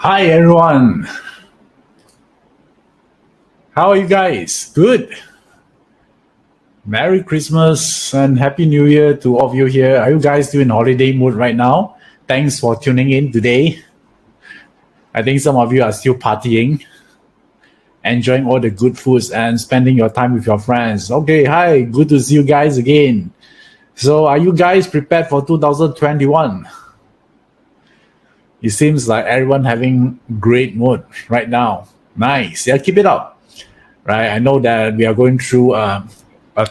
Hi everyone. How are you guys? Good. Merry Christmas and Happy New Year to all of you here. Are you guys still in holiday mood right now? Thanks for tuning in today. I think some of you are still partying, enjoying all the good foods and spending your time with your friends. Okay, hi. Good to see you guys again. So are you guys prepared for 2021? It seems like everyone having great mood right now. Nice. Yeah, keep it up. Right. I know that we are going through a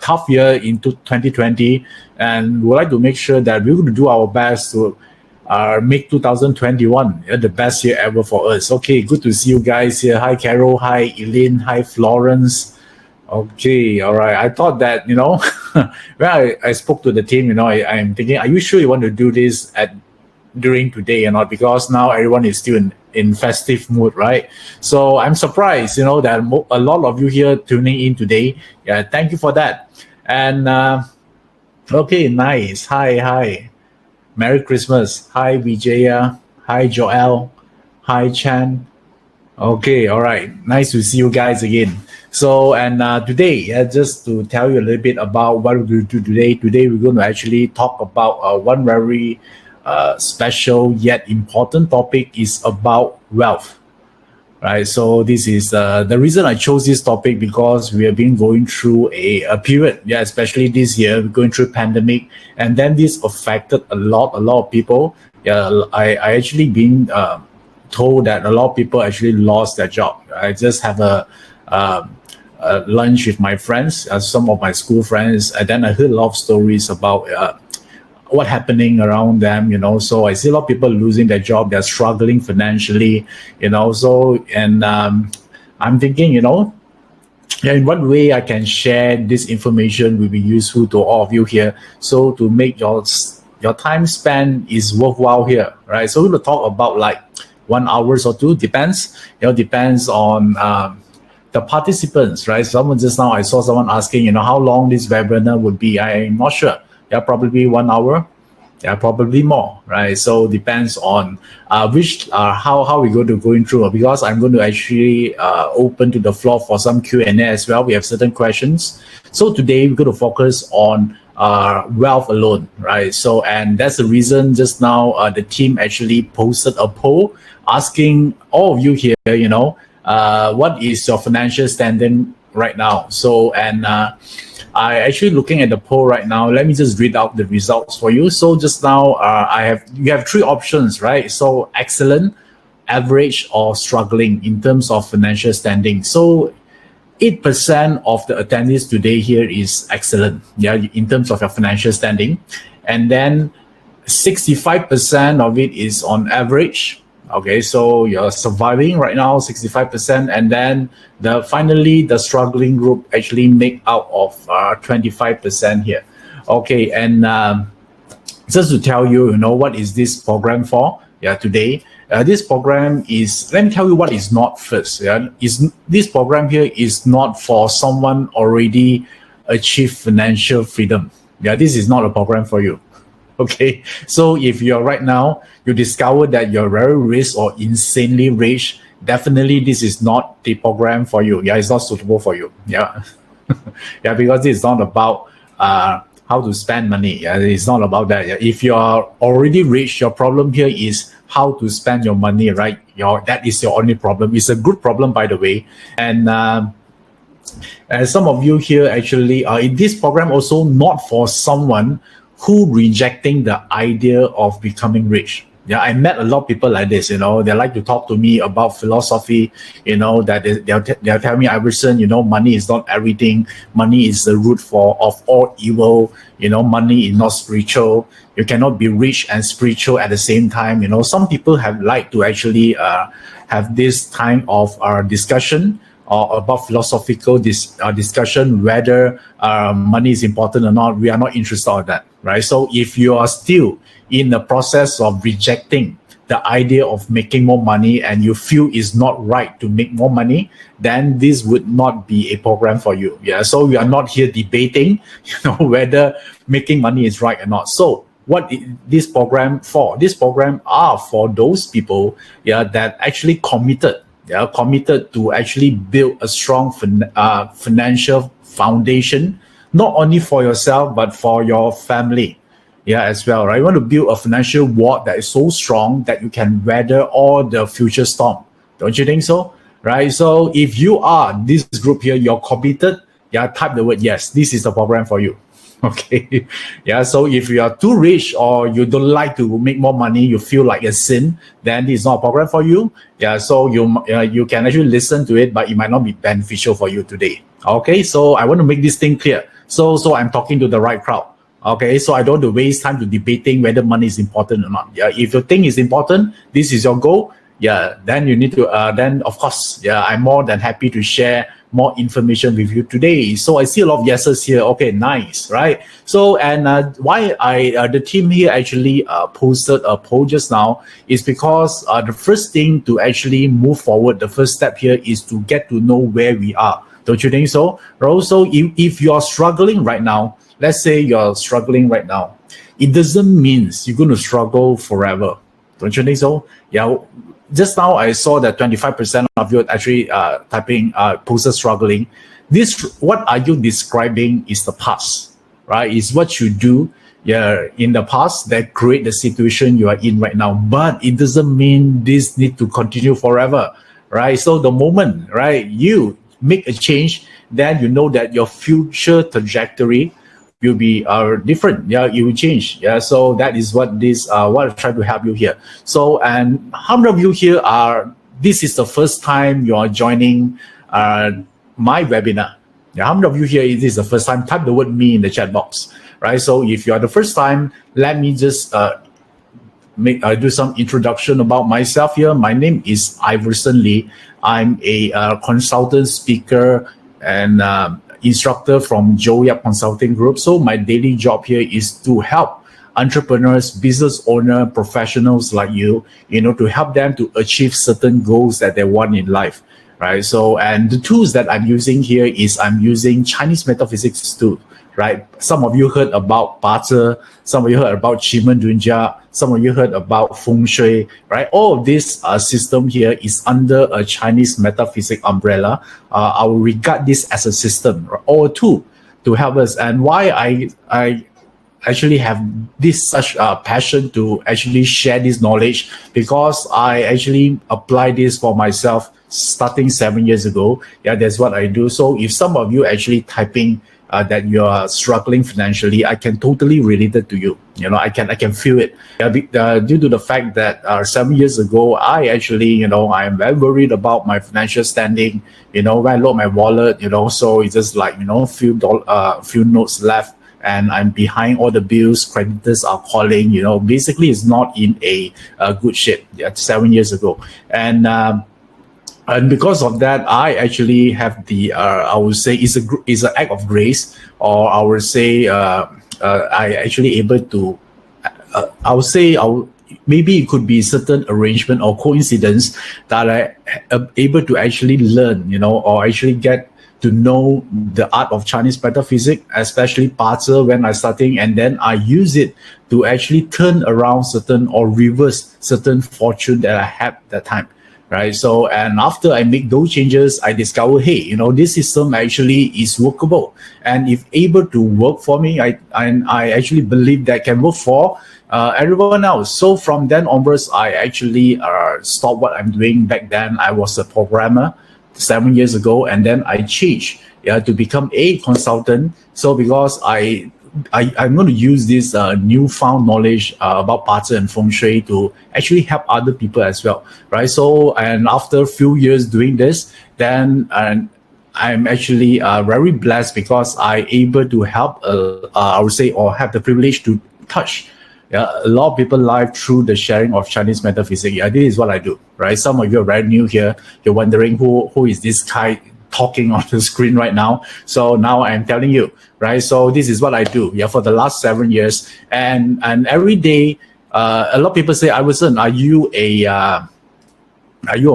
tough year into 2020, and we'd like to make sure that we're going to do our best to make 2021 the best year ever for us. Okay, good to see you guys here. Hi, Carol. Hi, Elaine. Hi, Florence. Okay, all right. I thought that, when I spoke to the team, I'm thinking, are you sure you want to do this during today or not? Because now everyone is still in festive mood, right? So I'm surprised, that a lot of you here tuning in today. Yeah, thank you for that. And okay, nice. Hi. Merry Christmas. Hi, Vijaya. Hi, Joel. Hi, Chan. Okay, all right. Nice to see you guys again. So, and today, just to tell you a little bit about what we're going to do today. Today, we're going to actually talk about one very special yet important topic is about wealth, right? So this is the reason I chose this topic, because we have been going through a period, especially this year, we're going through pandemic, and then this affected a lot of people. I actually been told that a lot of people actually lost their job. I just have a lunch with my friends, some of my school friends, and then I heard a lot of stories about what happening around them, so I see a lot of people losing their job, they're struggling financially, so, and I'm thinking, in what way I can share this information will be useful to all of you here, so to make your time spent is worthwhile here, right? So we're going to talk about like 1 hour or two, depends on the participants, right? Someone just now, I saw someone asking, how long this webinar would be. I'm not sure. Yeah, probably 1 hour. Yeah, probably more, right? So depends on which how we go to going through, because I'm going to actually open to the floor for some Q&A as well. We have certain questions. So today we're going to focus on wealth alone, right? So, and that's the reason just now the team actually posted a poll asking all of you here, what is your financial standing right now? So, and I actually looking at the poll right now. Let me just read out the results for you. So just now, you have three options, right? So excellent, average, or struggling in terms of financial standing. So 8% of the attendees today here is excellent, in terms of your financial standing, and then 65% of it is on average. Okay, so you're surviving right now, 65%, and then finally the struggling group actually make out of 25% here. Okay, and just to tell you, what is this program for? Today, this program is, let me tell you what is not first. This program here is not for someone already achieved financial freedom. This is not a program for you. Okay, so if you're right now, you discover that you're very rich or insanely rich, definitely this is not the program for you. It's not suitable for you. Because it's not about how to spend money. It's not about that. If you are already rich, your problem here is how to spend your money, right? That is your only problem. It's a good problem, by the way. And some of you here actually in this program also not for someone who rejecting the idea of becoming rich. I met a lot of people like this, they like to talk to me about philosophy, that they'll tell me, Iverson, money is not everything. Money is the root of all evil. Money is not spiritual. You cannot be rich and spiritual at the same time. Some people have like to actually have this kind of discussion or about philosophical discussion, whether money is important or not. We are not interested in that, right? So if you are still in the process of rejecting the idea of making more money and you feel it's not right to make more money, then this would not be a program for you. So we are not here debating, whether making money is right or not. So this program for? This program are for those people, that actually committed to actually build a strong financial foundation, not only for yourself but for your family, as well, right? You want to build a financial wall that is so strong that you can weather all the future storm. Don't you think so? Right? So if you are this group here, you're committed, type the word yes. This is the program for you. Okay. So if you are too rich or you don't like to make more money, you feel like a sin, then this is not a program for you. So you can actually listen to it, but it might not be beneficial for you today. Okay, so I want to make this thing clear. So I'm talking to the right crowd. Okay, so I don't want to waste time to debating whether money is important or not. If you think it's important, this is your goal, then you need to, then of course, I'm more than happy to share more information with you today. So I see a lot of yeses here. Okay, nice, right? So, and why the team here actually posted a poll just now is because the first thing to actually move forward, the first step here is to get to know where we are. Don't you think so? Also, if you're struggling right now, let's say you're struggling right now, it doesn't mean you're going to struggle forever. Don't you think so? Just now I saw that 25% of you actually typing posted struggling. This, what are you describing is the past, right? It's what you do in the past that create the situation you are in right now. But it doesn't mean this need to continue forever, right? So the moment, right, you make a change, then you know that your future trajectory will be different. It will change. So that is what this what I'm trying to help you here. So, and how many of you here this is the first time you are joining my webinar? How many of you here this is the first time? Type the word me in the chat box, right? So if you are the first time, let me just do some introduction about myself here. My name is Iverson Lee. I'm a consultant, speaker, and instructor from Joe Yap Consulting Group. So my daily job here is to help entrepreneurs, business owner, professionals like you, to help them to achieve certain goals that they want in life, right? So, and the tools that I'm using here is I'm using Chinese metaphysics too, right? Some of you heard about Barter, some of you heard about Qimeng Dunjia, some of you heard about Feng Shui, right? All of this system here is under a Chinese metaphysics umbrella. I will regard this as a system or a tool to help us. And why I actually have this such passion to actually share this knowledge, because I actually apply this for myself starting 7 years ago. That's what I do. So if some of you actually typing that you are struggling financially, I can totally relate it to you. I can feel it. Due to the fact that 7 years ago, I actually, I am very worried about my financial standing. When I load my wallet, so it's just like, few notes left, and I'm behind all the bills. Creditors are calling. Basically, it's not in a good shape. 7 years ago, and because of that, I actually have the I would say it's an act of grace, or I would say I actually able to I would say maybe it could be certain arrangement or coincidence that I am able to actually learn, or actually get to know the art of Chinese metaphysics, especially Barter when I starting, and then I use it to actually turn around certain or reverse certain fortune that I had at that time. Right. So, and after I make those changes, I discover, hey, this system actually is workable. And if able to work for me, I actually believe that can work for everyone else. So from then onwards, I actually stopped what I'm doing. Back then, I was a programmer 7 years ago, and then I changed to become a consultant. So because I'm going to use this newfound knowledge about Barter and Feng Shui to actually help other people as well, right? So, and after a few years doing this, then I'm actually very blessed because I'm able to help, I would say, or have the privilege to touch a lot of people's life through the sharing of Chinese metaphysics. This is what I do, right? Some of you are very new here. You're wondering who is this guy talking on the screen right now. So now I'm telling you, right? So this is what I do, for the last 7 years, and every day, a lot of people say, Iverson, are you a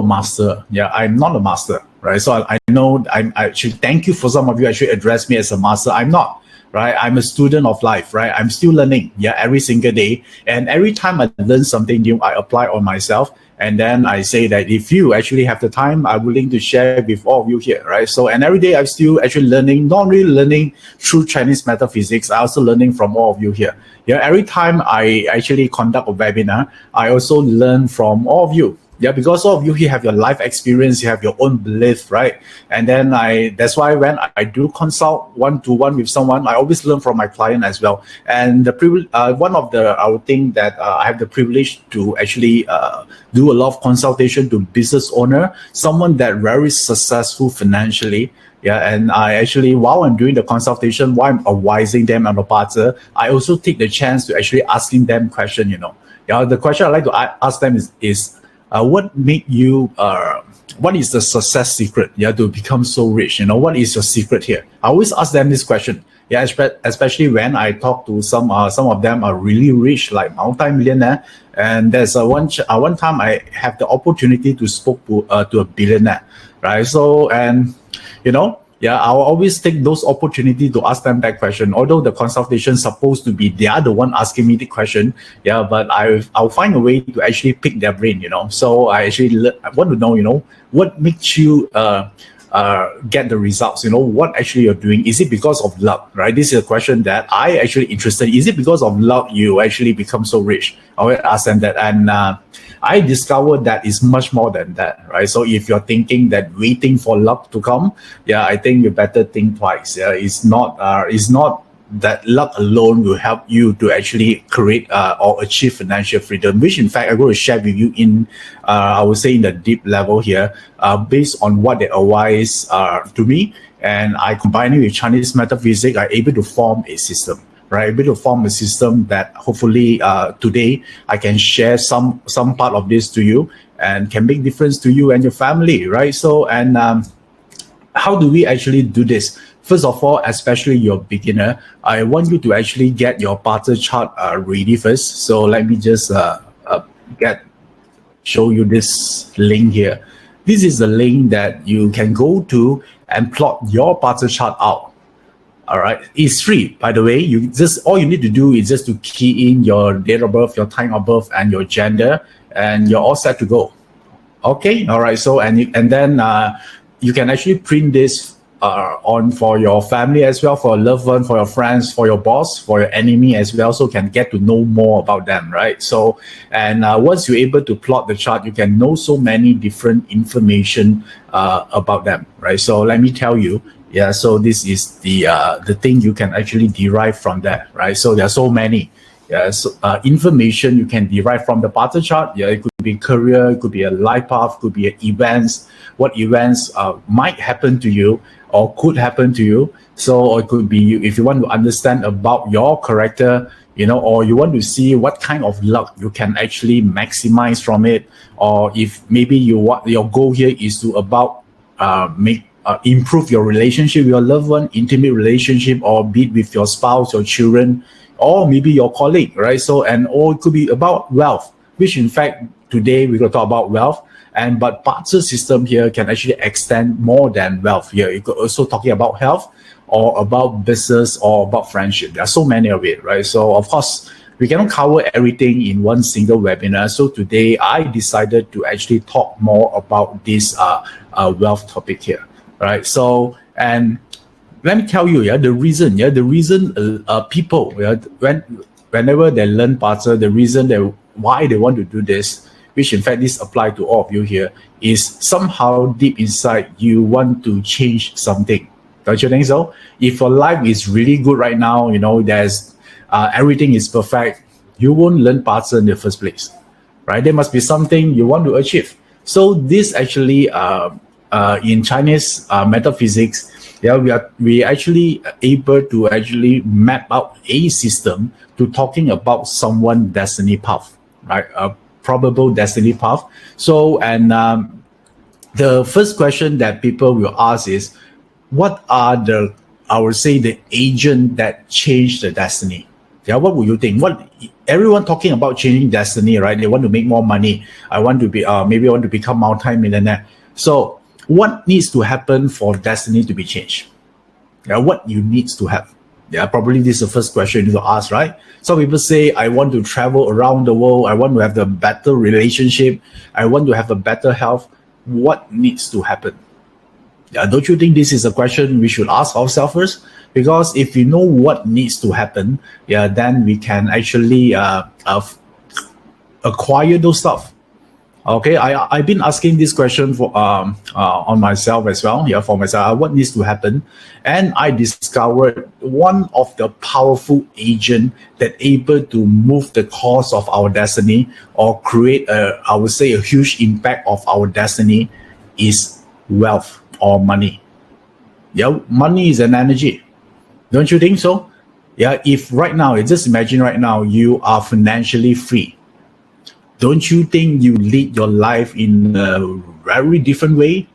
master? I'm not a master, right? So I know I should thank you for some of you actually address me as a master. I'm not, right? I'm a student of life, right? I'm still learning, yeah, every single day. And every time I learn something new, I apply on myself. And then I say that if you actually have the time, I'm willing to share with all of you here, right? So, and every day I'm still actually learning, not really learning through Chinese metaphysics, I also learning from all of you here. Yeah, every time I actually conduct a webinar, I also learn from all of you. Yeah, because all of you here have your life experience, you have your own belief, right? And then that's why when I do consult one-to-one with someone, I always learn from my client as well. And one of the, I would think that I have the privilege to actually do a lot of consultation to business owner, someone that very successful financially. Yeah, and I actually, while I'm doing the consultation, while I'm advising them on the Barter, I also take the chance to actually asking them question, Yeah, the question I like to ask them is what make you what is the success secret, yeah, to become so rich? What is your secret here? I always ask them this question. Yeah, especially when I talk to some of them are really rich, like multi-millionaire. And there's one time I have the opportunity to spoke to a billionaire, right? So, and yeah, I'll always take those opportunities to ask them that question. Although the consultation is supposed to be they are the one asking me the question, yeah, but I'll find a way to actually pick their brain, So I actually want to know, what makes you get the results, what actually you're doing. Is it because of luck, right? This is a question that I actually interested in. Is it because of luck you actually become so rich? I will ask them that. And I discovered that it's much more than that, right? So if you're thinking that waiting for luck to come, yeah, I think you better think twice. Yeah, it's not that luck alone will help you to actually create or achieve financial freedom, which in fact I'm going to share with you in, I would say in the deep level here, based on what they advise to me, and I combine it with Chinese metaphysics, I'm able to form a system. Right, able to form a system that hopefully today I can share some part of this to you and can make difference to you and your family, right? So, and how do we actually do this? First of all, especially you're beginner, I want you to actually get your Barter chart ready first. So let me just show you this link here. This is the link that you can go to and plot your Barter chart out. All right, it's free, by the way. All you need to do is just to key in your date of birth, your time of birth, and your gender, and you're all set to go. Okay, all right. So and then you can actually print this on for your family as well, for a loved one, for your friends, for your boss, for your enemy as well, so can get to know more about them, right? So, and once you're able to plot the chart, you can know so many different information about them, right? So let me tell you. Yeah, so this is the thing you can actually derive from that, right? So there are so many information you can derive from the Barter chart. Yeah, it could be career, it could be a life path, could be events, what events might happen to you or could happen to you. So, or it could be if you want to understand about your character, or you want to see what kind of luck you can actually maximize from it, or if maybe your goal here is to about improve your relationship with your loved one, intimate relationship, or be it with your spouse, your children, or maybe your colleague, right? So, or it could be about wealth, which in fact, today we're going to talk about wealth. But Barter system here can actually extend more than wealth here. You could also talking about health or about business or about friendship. There are so many of it, right? So of course, we cannot cover everything in one single webinar. So today I decided to actually talk more about this wealth topic here. Right. So, and let me tell you, the reason people, whenever they learn Barter, the reason why they want to do this, which in fact this apply to all of you here, is somehow deep inside you want to change something. Don't you think so? If your life is really good right now, there's everything is perfect, you won't learn Barter in the first place, right? There must be something you want to achieve. So this actually. In Chinese metaphysics, we actually able to actually map out a system to talking about someone's destiny path, right? A probable destiny path. So, and the first question that people will ask is, what are the agent that changed the destiny? Yeah, what would you think? Everyone talking about changing destiny, right? They want to make more money. I want to be maybe I want to become multi-millionaire. So what needs to happen for destiny to be changed? What you needs to have? Yeah, probably this is the first question you need to ask, right? Some people say, I want to travel around the world. I want to have a better relationship. I want to have a better health. What needs to happen? Yeah, don't you think this is a question we should ask ourselves first? Because if we know what needs to happen, yeah, then we can actually acquire those stuff. Okay, I've been asking this question for on myself as well. Yeah, for myself, what needs to happen, and I discovered one of the powerful agent that able to move the course of our destiny or create I would say a huge impact of our destiny is wealth or money. Yeah, money is an energy. Don't you think so? Yeah, if right now, just imagine right now you are financially free. Don't you think you lead your life in a very different way?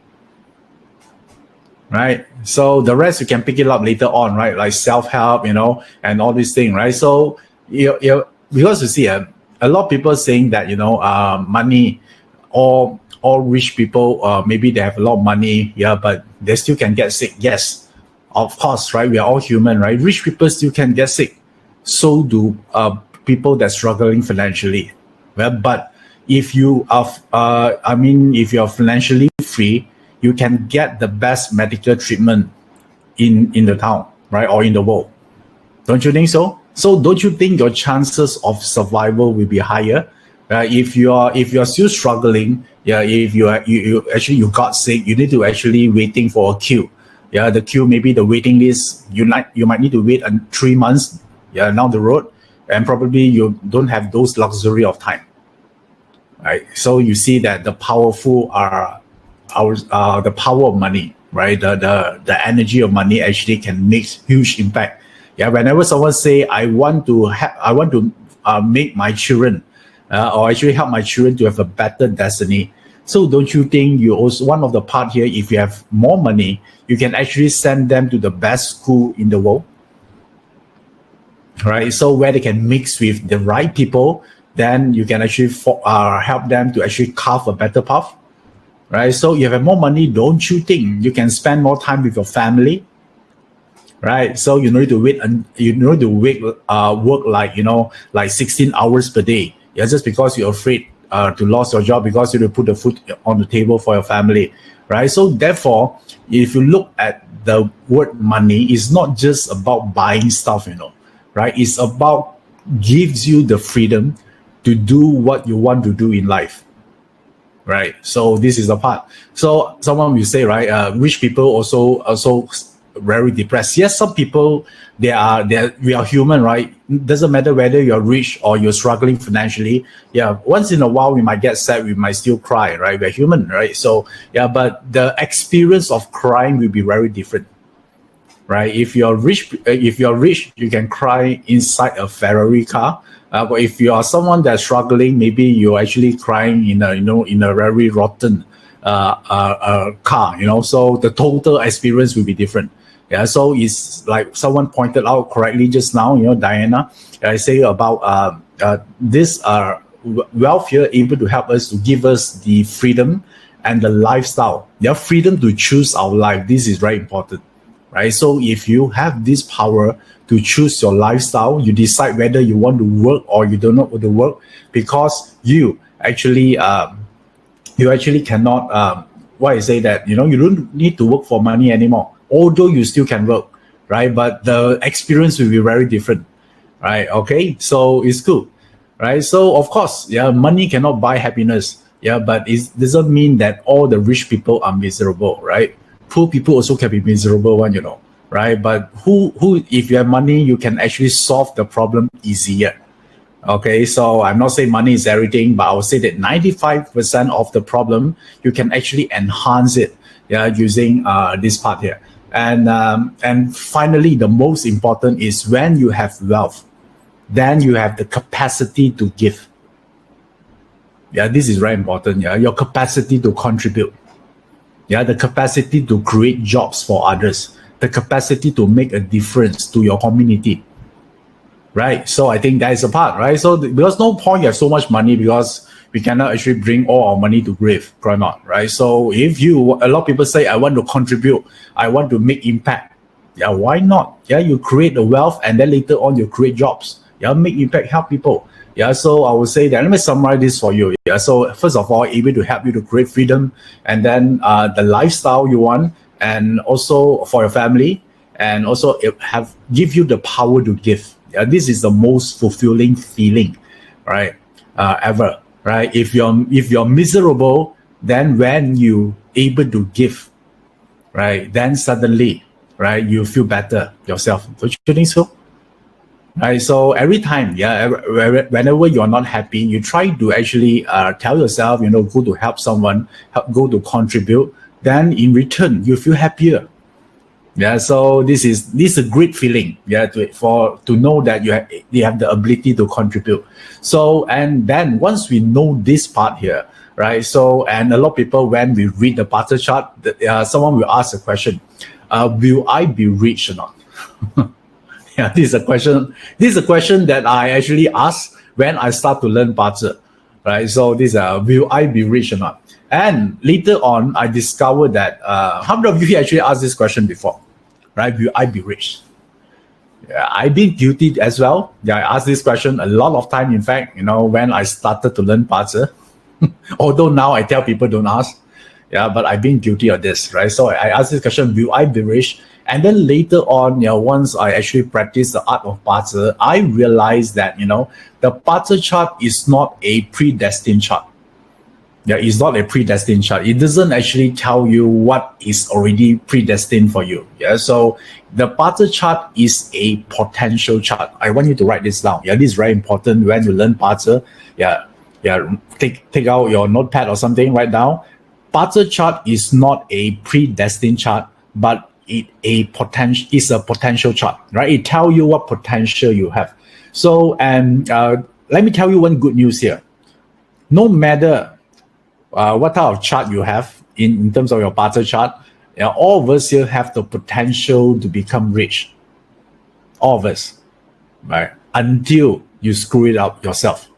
Right? So the rest you can pick it up later on, right? Like self-help, and all these things, right? So because you see, a lot of people saying that, money, or rich people, maybe they have a lot of money, yeah, but they still can get sick. Yes, of course, right? We are all human, right? Rich people still can get sick. So do people that struggling financially. Well, but if you are, if you're financially free, you can get the best medical treatment in the town, right, or in the world. Don't you think so? So don't you think your chances of survival will be higher? If you're still struggling, yeah, if you got sick, you need to actually waiting for a queue. Yeah, the queue, maybe the waiting list, you might need to wait 3 months, yeah, down the road, and probably you don't have those luxury of time, right? So you see that the powerful are the power of money, right? The energy of money actually can make huge impact. Yeah, whenever someone say I want to make my children or actually help my children to have a better destiny. So don't you think you also, one of the part here, if you have more money, you can actually send them to the best school in the world, right? So where they can mix with the right people, then you can actually help them to actually carve a better path, right? So you have more money, don't you think you can spend more time with your family, right? So you need to wait, and work like 16 hours per day. Yeah, just because you're afraid to lose your job, because you need to put the food on the table for your family, right? So therefore, if you look at the word money, it's not just about buying stuff, right? It's about gives you the freedom to do what you want to do in life, right? So this is the part. So someone will say, right, rich people also very depressed. Yes, some people we are human, right? Doesn't matter whether you're rich or you're struggling financially. Yeah, once in a while we might get sad, we might still cry, right? We're human, right? So yeah, but the experience of crying will be very different, right? If you're rich, you can cry inside a Ferrari car. But if you are someone that's struggling, maybe you're actually crying in a very rotten car, So the total experience will be different. Yeah, so it's like someone pointed out correctly just now, Diana. I say about this wealth here able to help us, to give us the freedom and the lifestyle. The freedom to choose our life. This is very important, right? So if you have this power to choose your lifestyle, you decide whether you want to work or you do not want to work, because you actually cannot. Why I say that, you don't need to work for money anymore, although you still can work, right? But the experience will be very different, right? Okay, so it's good, right? So of course, yeah, money cannot buy happiness, yeah, but it doesn't mean that all the rich people are miserable, right? Poor people also can be miserable one, right? But who if you have money, you can actually solve the problem easier. Okay, so I'm not saying money is everything, but I would say that 95% of the problem you can actually enhance it, yeah, using this part here. And finally, the most important is when you have wealth, then you have the capacity to give. Yeah, this is very important. Yeah, your capacity to contribute. Yeah, the capacity to create jobs for others, the capacity to make a difference to your community. Right, so I think that is a part, right? So because no point you have so much money, because we cannot actually bring all our money to grave, correct not, right? So if a lot of people say, I want to contribute, I want to make impact, Yeah, why not? Yeah, you create the wealth and then later on you create jobs. Yeah, make impact, help people. Yeah, so I would say that, let me summarize this for you. Yeah, so first of all, able to help you to create freedom, and then the lifestyle you want, and also for your family, and also it give you the power to give. Yeah, this is the most fulfilling feeling, right? Ever, right? If you're miserable, then when you able to give, right, then suddenly, right, you feel better yourself. Don't you think so? Right. So every time, yeah, whenever you're not happy, you try to actually tell yourself, go to help someone, go to contribute. Then in return, you feel happier. Yeah. So this is a great feeling. Yeah. To know that you have the ability to contribute. So, and then once we know this part here, right? So, and a lot of people, when we read the Barter chart, someone will ask a question: will I be rich or not? Yeah, this is a question. This is a question that I actually ask when I start to learn Barter, right? So this will I be rich or not? And later on, I discovered that how many of you actually asked this question before, right? Will I be rich? Yeah, I've been guilty as well. Yeah, I asked this question a lot of time. In fact, when I started to learn Barter, although now I tell people don't ask, yeah, but I've been guilty of this, right? So I asked this question: will I be rich? And then later on, once I actually practice the art of Barter, I realized that, the Barter chart is not a predestined chart. Yeah, it's not a predestined chart. It doesn't actually tell you what is already predestined for you. Yeah, so the Barter chart is a potential chart. I want you to write this down. Yeah, this is very important when you learn Barter. Yeah, take out your notepad or something right now. Barter chart is not a predestined chart, but it's a potential chart, right? It tells you what potential you have. So, and let me tell you one good news here. No matter what type of chart you have in terms of your Barter chart, all of us here have the potential to become rich. All of us, right? Until you screw it up yourself,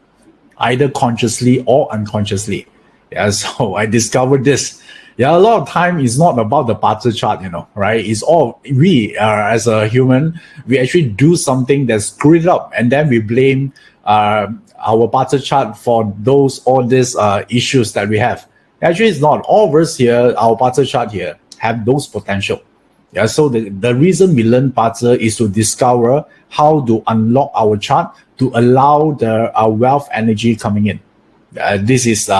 either consciously or unconsciously. Yeah, so I discovered this. Yeah, a lot of time is not about the Barter chart, right? It's all we as a human, we actually do something that screwed it up, and then we blame our Barter chart for all these issues that we have. Actually, it's not. All of us here, our Barter chart here, have those potential. Yeah, so the reason we learn Barter is to discover how to unlock our chart to allow our wealth energy coming in. This is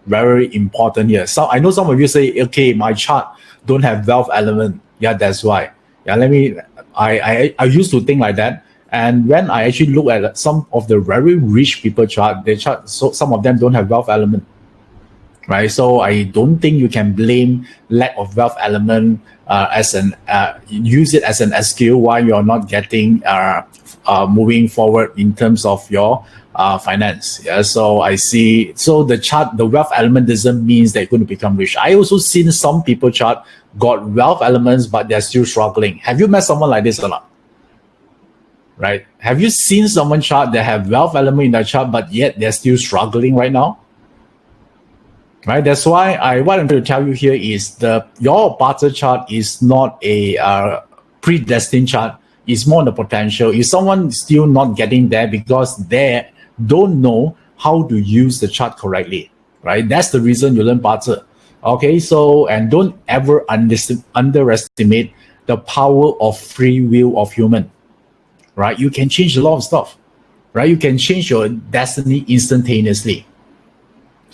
very important here. So I know some of you say, okay, my chart don't have wealth element. Yeah, that's why. Yeah, I used to think like that. And when I actually look at some of the very rich people chart, so some of them don't have wealth element, right? So I don't think you can blame lack of wealth element use it as an excuse why you're not getting moving forward in terms of your finance. Yeah, so I see. So the wealth element doesn't mean that you're going to become rich. I also seen some people chart got wealth elements, but they're still struggling. Have you met someone like this or not? Right? Have you seen someone chart that have wealth element in their chart, but yet they're still struggling right now? Right? That's why what I'm going to tell you here is your Barter chart is not a predestined chart. It's more on the potential. If someone still not getting there because they don't know how to use the chart correctly, right? That's the reason you learn Barter. Okay, so, and don't ever underestimate the power of free will of human, right? You can change a lot of stuff, right? You can change your destiny instantaneously,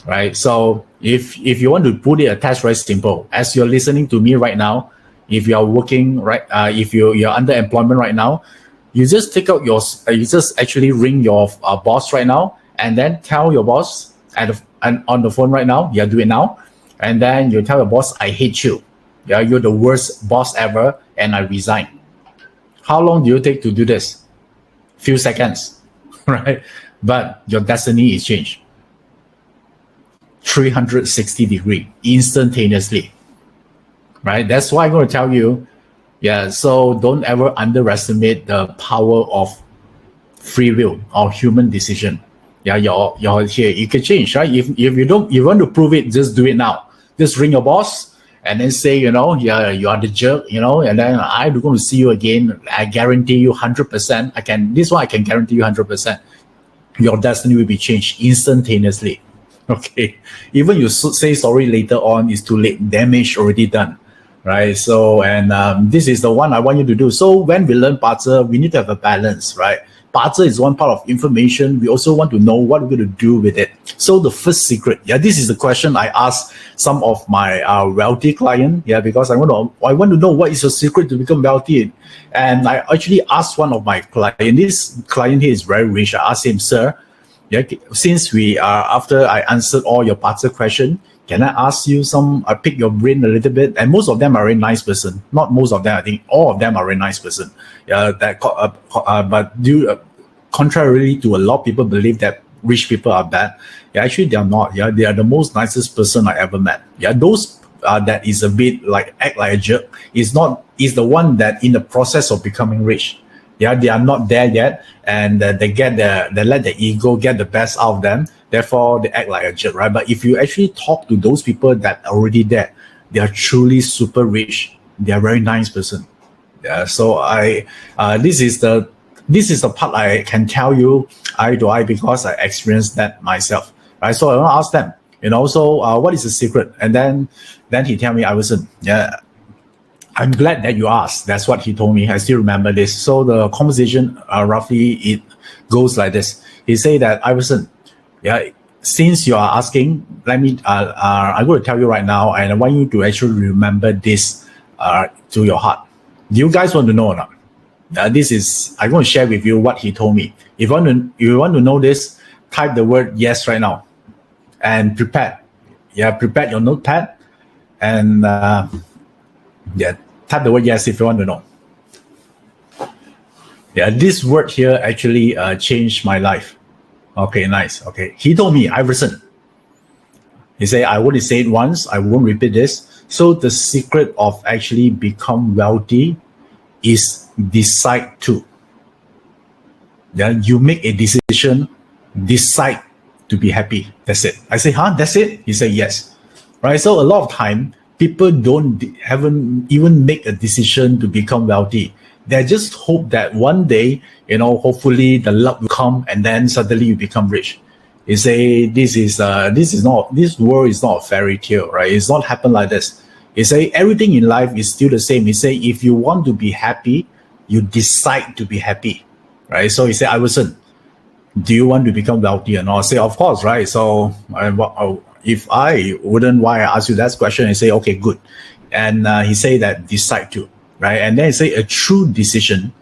right? So if you want to put it a test, very simple. As you're listening to me right now, if you are working, right, if you're under employment right now, you just take out you just actually ring your boss right now, and then tell your boss and on the phone right now. Yeah, do it now, and then you tell your boss, I hate you. Yeah, you're the worst boss ever, and I resign. How long do you take to do this? Few seconds, right? But your destiny is changed. 360 degree, instantaneously. Right? That's why I'm going to tell you, yeah, so don't ever underestimate the power of free will or human decision. Yeah, you're here. You can change, right? If you want to prove it, just do it now. Just ring your boss and then say, yeah, you are the jerk, and then I'm going to see you again. I guarantee you 100%. This one I can guarantee you 100%. Your destiny will be changed instantaneously. Okay. Even you say sorry later on, it's too late. Damage already done. Right. So, and this is the one I want you to do. So when we learn Barter, we need to have a balance, right? Barter is one part of information. We also want to know what we're going to do with it. So the first secret, this is the question I ask some of my wealthy client, because I want to know what is your secret to become wealthy. And I actually asked one of my client. This client here is very rich. I asked him, sir, since we are after I answered all your Barter question, can I ask you I pick your brain a little bit? And most of them are very nice person. Not most of them, I think all of them are very nice person. But contrarily to a lot of people believe that rich people are bad. Actually they are not. They are the most nicest person I ever met. Those that is a bit like act like a jerk is the one that in the process of becoming rich. They are not there yet, and they let the ego get the best out of them. Therefore, they act like a jerk, right? But if you actually talk to those people that are already there, they are truly super rich. They are very nice person. So this is the part I can tell you eye to eye because I experienced that myself, right? So I want to ask them, so what is the secret? And then he tell me, Iverson, I'm glad that you asked. That's what he told me. I still remember this. So the conversation roughly it goes like this. He say that, Iverson, since you are asking, let me I'm going to tell you right now, and I want you to actually remember this to your heart. Do you guys want to know or not? I'm going to share with you what he told me. If you want to know this, type the word yes right now and prepare. Prepare your notepad and type the word yes if you want to know. This word here actually changed my life. Okay, nice. Okay, he told me, Iverson, he said, I already said it once, I won't repeat this. So the secret of actually become wealthy is decide to. You make a decision, decide to be happy. That's it. I say, that's it? He said, yes. Right. So a lot of time, people haven't even make a decision to become wealthy. They just hope that one day, hopefully the luck will come and then suddenly you become rich. You say this world is not a fairy tale, right? It's not happen like this. You say everything in life is still the same. You say if you want to be happy, you decide to be happy, right? So you say, Iverson, do you want to become wealthy or not? I say, of course, right? So if I wouldn't, why I ask you that question? I say, okay, good. And he say that decide to. Right, and then he say a true decision.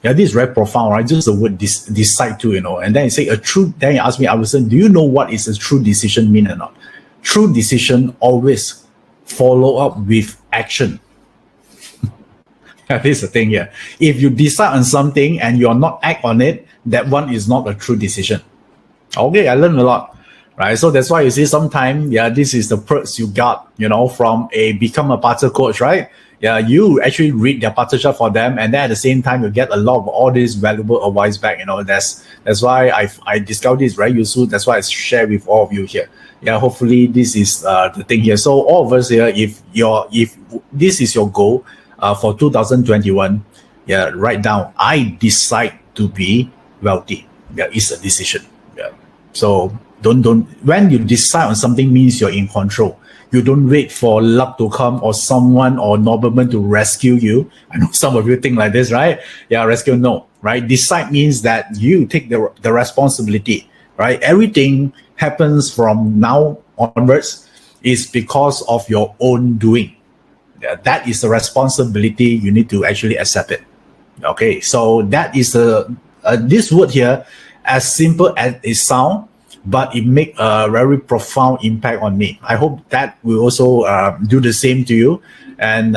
This is very profound, right? Just the word decide to, And then he say a true. Then he asked me, Iverson, do you know what is a true decision mean or not? True decision always follow up with action. This is the thing here. If you decide on something and you are not act on it, that one is not a true decision. Okay, I learned a lot. Right, so that's why you see sometimes, this is the perks you got, from become a Barter coach, right? You actually read their Barter chart for them, and then at the same time you get a lot of all this valuable advice back. That's why I discovered this very useful. That's why I share with all of you here. Hopefully this is the thing here. So all of us here, if this is your goal for 2021, write down, I decide to be wealthy. It's a decision. So don't when you decide on something means you're in control. You don't wait for luck to come or someone or nobleman to rescue you. I know some of you think like this, right? Rescue, no, right? Decide means that you take the responsibility, right? Everything happens from now onwards is because of your own doing. That is the responsibility. You need to actually accept it. Okay, so that is this word here, as simple as it sounds, but it make a very profound impact on me. I hope that will also do the same to you. And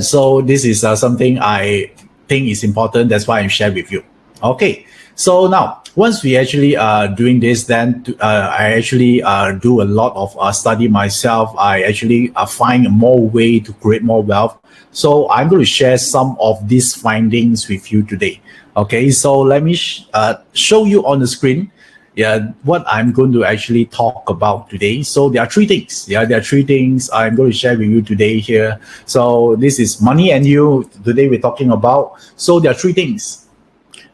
so this is something I think is important. That's why I share with you. Okay, so now once we actually doing this, then I actually do a lot of study myself. I actually find more way to create more wealth. So I'm going to share some of these findings with you today. Okay, so let me show you on the screen. what I'm going to actually talk about today. So there are three things. There are three things I'm going to share with you today here. So this is money and you. Today we're talking about. So there are three things.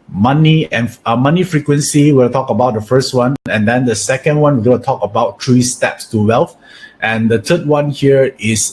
Money and money frequency. We'll talk about the first one, and then the second one we're going to talk about 3 steps to wealth, and the third one here is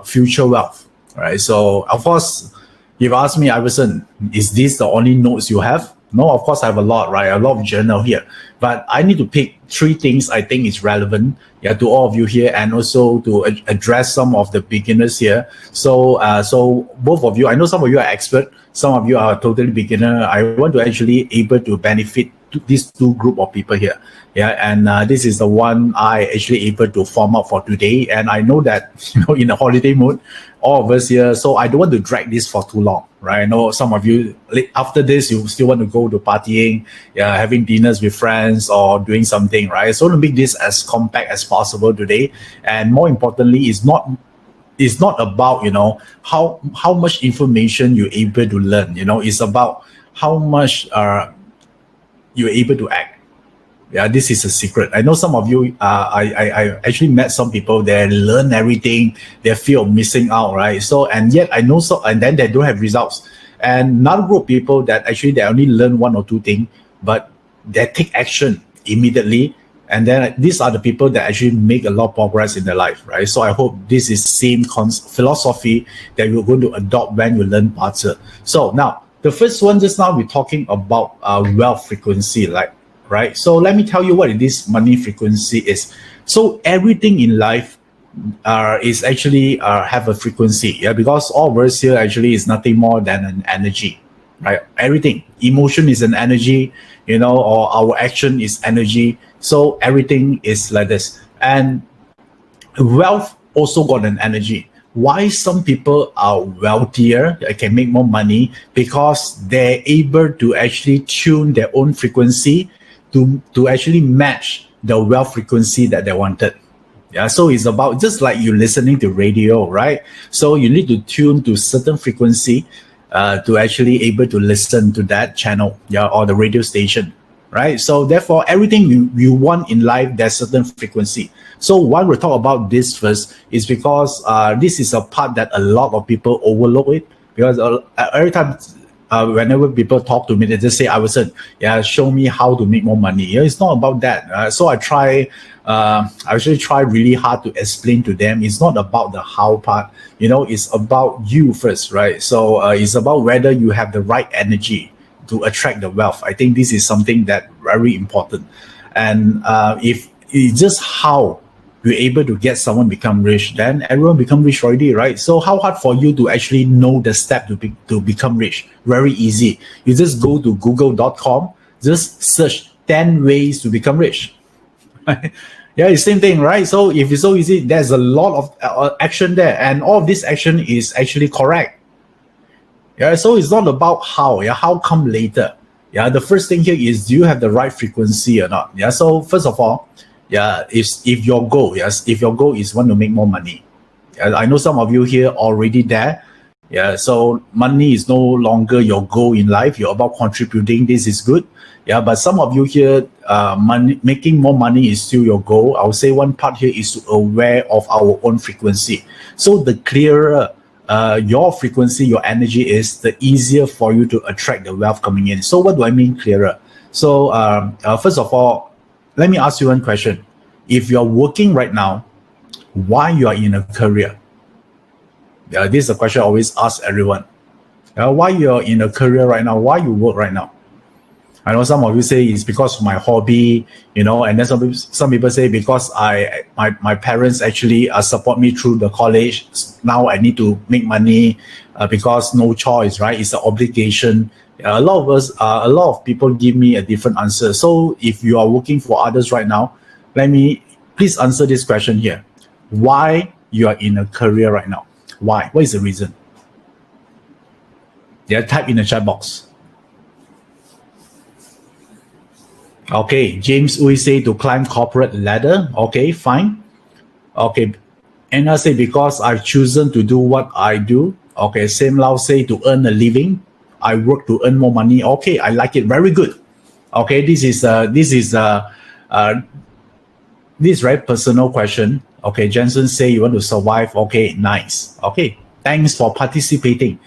future wealth. All right. So of course, you've asked me, Iverson, is this the only notes you have? No, of course I have a lot, right? A lot of journal here, but I need to pick 3 things I think is relevant, to all of you here, and also to address some of the beginners here. So, so both of you, I know some of you are expert, some of you are totally beginner. I want to actually able to benefit these 2 group of people here, and this is the one I actually able to form up for today. And I know that in the holiday mood, all of us here, so I don't want to drag this for too long, right? I know some of you after this you still want to go to partying, having dinners with friends or doing something, right? So to make this as compact as possible today, and more importantly, it's not about how much information you're able to learn. It's about how much you're able to act. This is a secret. I know some of you, I actually met some people, they learn everything, they fear of missing out, right? So, and yet I know so, and then they don't have results. And another group of people that actually they only learn 1 or 2 things, but they take action immediately. And then these are the people that actually make a lot of progress in their life, right? So I hope this is same philosophy that you're going to adopt when you learn Barter. So now, the first one just now we're talking about wealth frequency, right? So let me tell you what this money frequency is. So everything in life is actually have a frequency, because all of us here actually is nothing more than an energy, right? Everything, emotion is an energy, or our action is energy. So everything is like this. And wealth also got an energy. Why some people are wealthier, can make more money? Because they're able to actually tune their own frequency to actually match the wealth frequency that they wanted. So it's about just like you listening to radio, right? So you need to tune to certain frequency to actually able to listen to that channel, or the radio station, right? So therefore, everything you want in life, there's certain frequency. So why we talk about this first is because this is a part that a lot of people overlook it, because every time whenever people talk to me, they just say, Iverson, show me how to make more money. It's not about that. So I actually try really hard to explain to them. It's not about the how part, it's about you first, right? So it's about whether you have the right energy to attract the wealth. I think this is something that very important. And if it's just how you're able to get someone become rich, then everyone become rich already, right? So how hard for you to actually know the step to become rich? Very easy. You just go to google.com, just search 10 ways to become rich. It's the same thing, right? So if it's so easy, there's a lot of action there, and all of this action is actually correct. So it's not about how. How come later? The first thing here is, do you have the right frequency or not? So first of all, if your goal is want to make more money, I know some of you here already there. So money is no longer your goal in life. You're about contributing. This is good. But some of you here, making more money is still your goal. I would say one part here is to aware of our own frequency. So the clearer your frequency, your energy is, the easier for you to attract the wealth coming in. So what do I mean clearer? So first of all, let me ask you one question. If you're working right now, why you are in a career? This is a question I always ask everyone. Why you're in a career right now? Why you work right now? I know some of you say it's because of my hobby, and then some people say because my parents actually support me through the college. Now I need to make money because no choice, right? It's an obligation. A lot of people give me a different answer. So if you are working for others right now, please answer this question here. Why you are in a career right now? Why? What is the reason? Type in the chat box. Okay, James Uy say to climb corporate ladder. Okay, fine. Okay, Anna say because I've chosen to do what I do. Okay, Sam Lau say to earn a living. I work to earn more money. Okay, I like it. Very good. Okay, this is very personal question. Okay, Jensen say you want to survive. Okay, nice. Okay, thanks for participating.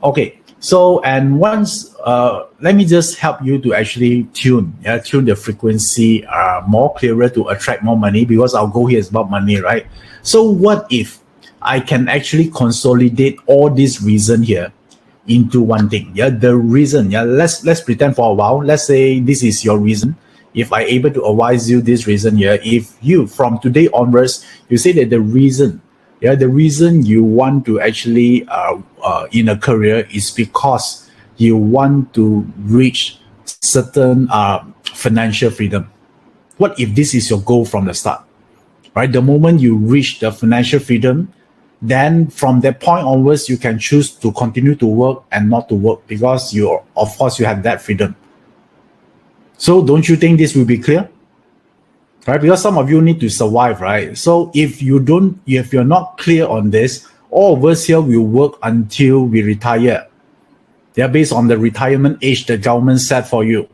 Okay, so and once let me just help you to actually tune the frequency more clearer to attract more money, because our goal here is about money, right? So what if I can actually consolidate all this reason here into one thing? The reason. Let's pretend for a while. Let's say this is your reason. If I able to advise you this reason here, if you from today onwards, you say that the reason you want to actually in a career is because you want to reach certain financial freedom. What if this is your goal from the start? Right, the moment you reach the financial freedom, then from that point onwards, you can choose to continue to work and not to work, because you have that freedom. So don't you think this will be clear? Right, because some of you need to survive, right? So if you're not clear on this, all of us here will work until we retire. They're based on the retirement age the government set for you.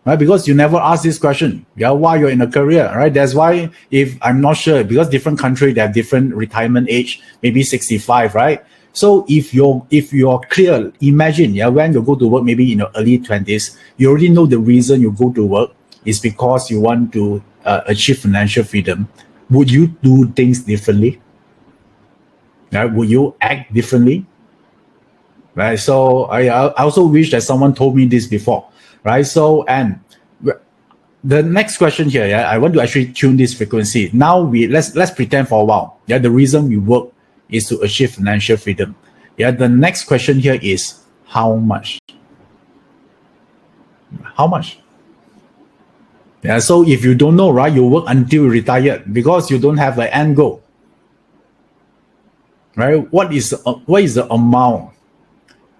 Right, because you never ask this question, why you're in a career, right? That's why, if I'm not sure, because different country they have different retirement age, maybe 65, right? So if you're clear, imagine, when you go to work, maybe in your early 20s, you already know the reason you go to work is because you want to achieve financial freedom. Would you do things differently? Right? Would you act differently? Right? So I also wish that someone told me this before. Right? So, and the next question here, I want to actually tune this frequency. Now let's pretend for a while. The reason we work is to achieve financial freedom. The next question here is how much? How much? So if you don't know, right, you work until you retire because you don't have an end goal. Right? What is the amount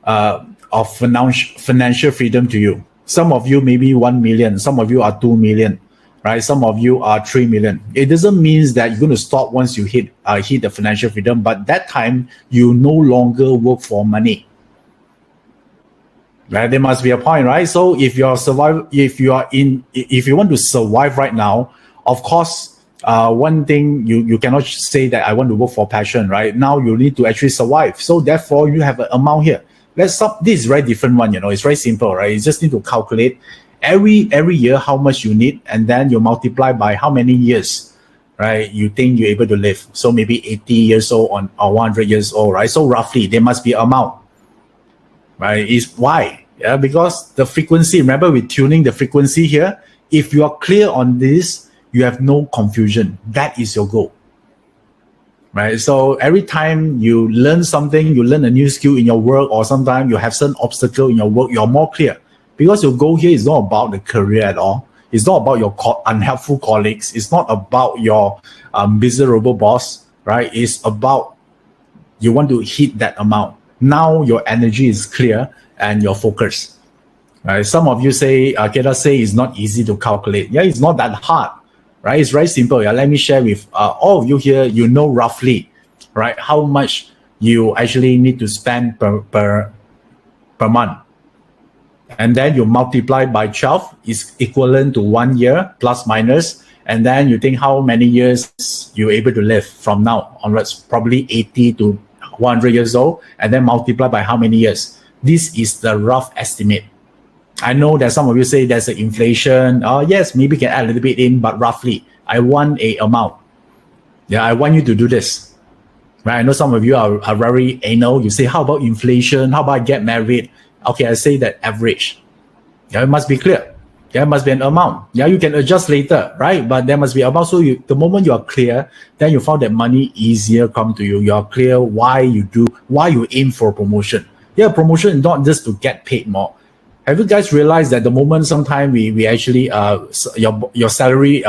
of financial freedom to you? Some of you maybe 1 million, some of you are 2 million, right? Some of you are 3 million. It doesn't mean that you're going to stop once you hit the financial freedom, but that time you no longer work for money. Right? There must be a point, right? So if you want to survive right now, of course, one thing you cannot say that I want to work for passion, right? Now you need to actually survive. So therefore, you have an amount here. Let's stop. This is very different one, it's very simple, right? You just need to calculate every year how much you need, and then you multiply by how many years, right? You think you're able to live. So maybe 80 years old or 100 years old, right? So roughly there must be amount, right? Is why? Because the frequency, remember we're tuning the frequency here. If you are clear on this, you have no confusion. That is your goal. Right. So every time you learn something, you learn a new skill in your work, or sometimes you have some obstacle in your work, you're more clear. Because your goal here is not about the career at all. It's not about your unhelpful colleagues. It's not about your miserable boss, right? It's about you want to hit that amount. Now your energy is clear and you're focused. Right? Some of you say, Keda say it's not easy to calculate. It's not that hard. Right, it's very simple. Let me share with all of you here. You know roughly, right, how much you actually need to spend per month, and then you multiply by 12 is equivalent to 1 year plus minus, and then you think how many years you're able to live from now onwards, probably 80 to 100 years old, and then multiply by how many years. This is the rough estimate. I know that some of you say there's an inflation. Yes, maybe can add a little bit in, but roughly, I want a amount. I want you to do this. Right? I know some of you are very anal. You say, how about inflation? How about I get married? Okay, I say that average. It must be clear. There must be an amount. You can adjust later, right? But there must be an amount. So the moment you are clear, then you found that money easier come to you. You are clear why you aim for a promotion. Promotion is not just to get paid more. Have you guys realized that the moment sometimes we actually your salary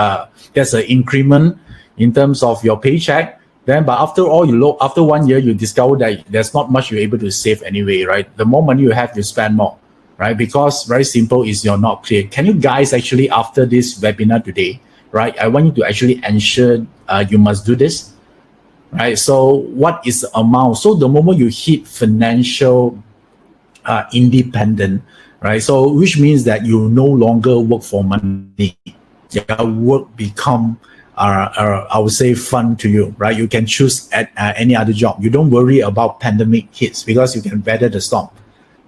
there's an increment in terms of your paycheck, then but after 1 year you discover that there's not much you're able to save anyway, right? The more money you have, you spend more, right? Because very simple is you're not clear. Can you guys actually, after this webinar today, right, I want you to actually ensure you must do this, right? So what is the amount? So the moment you hit financial independent, right? So which means that you no longer work for money. Your work become I would say fun to you, right? You can choose at any other job. You don't worry about pandemic hits because you can weather the storm,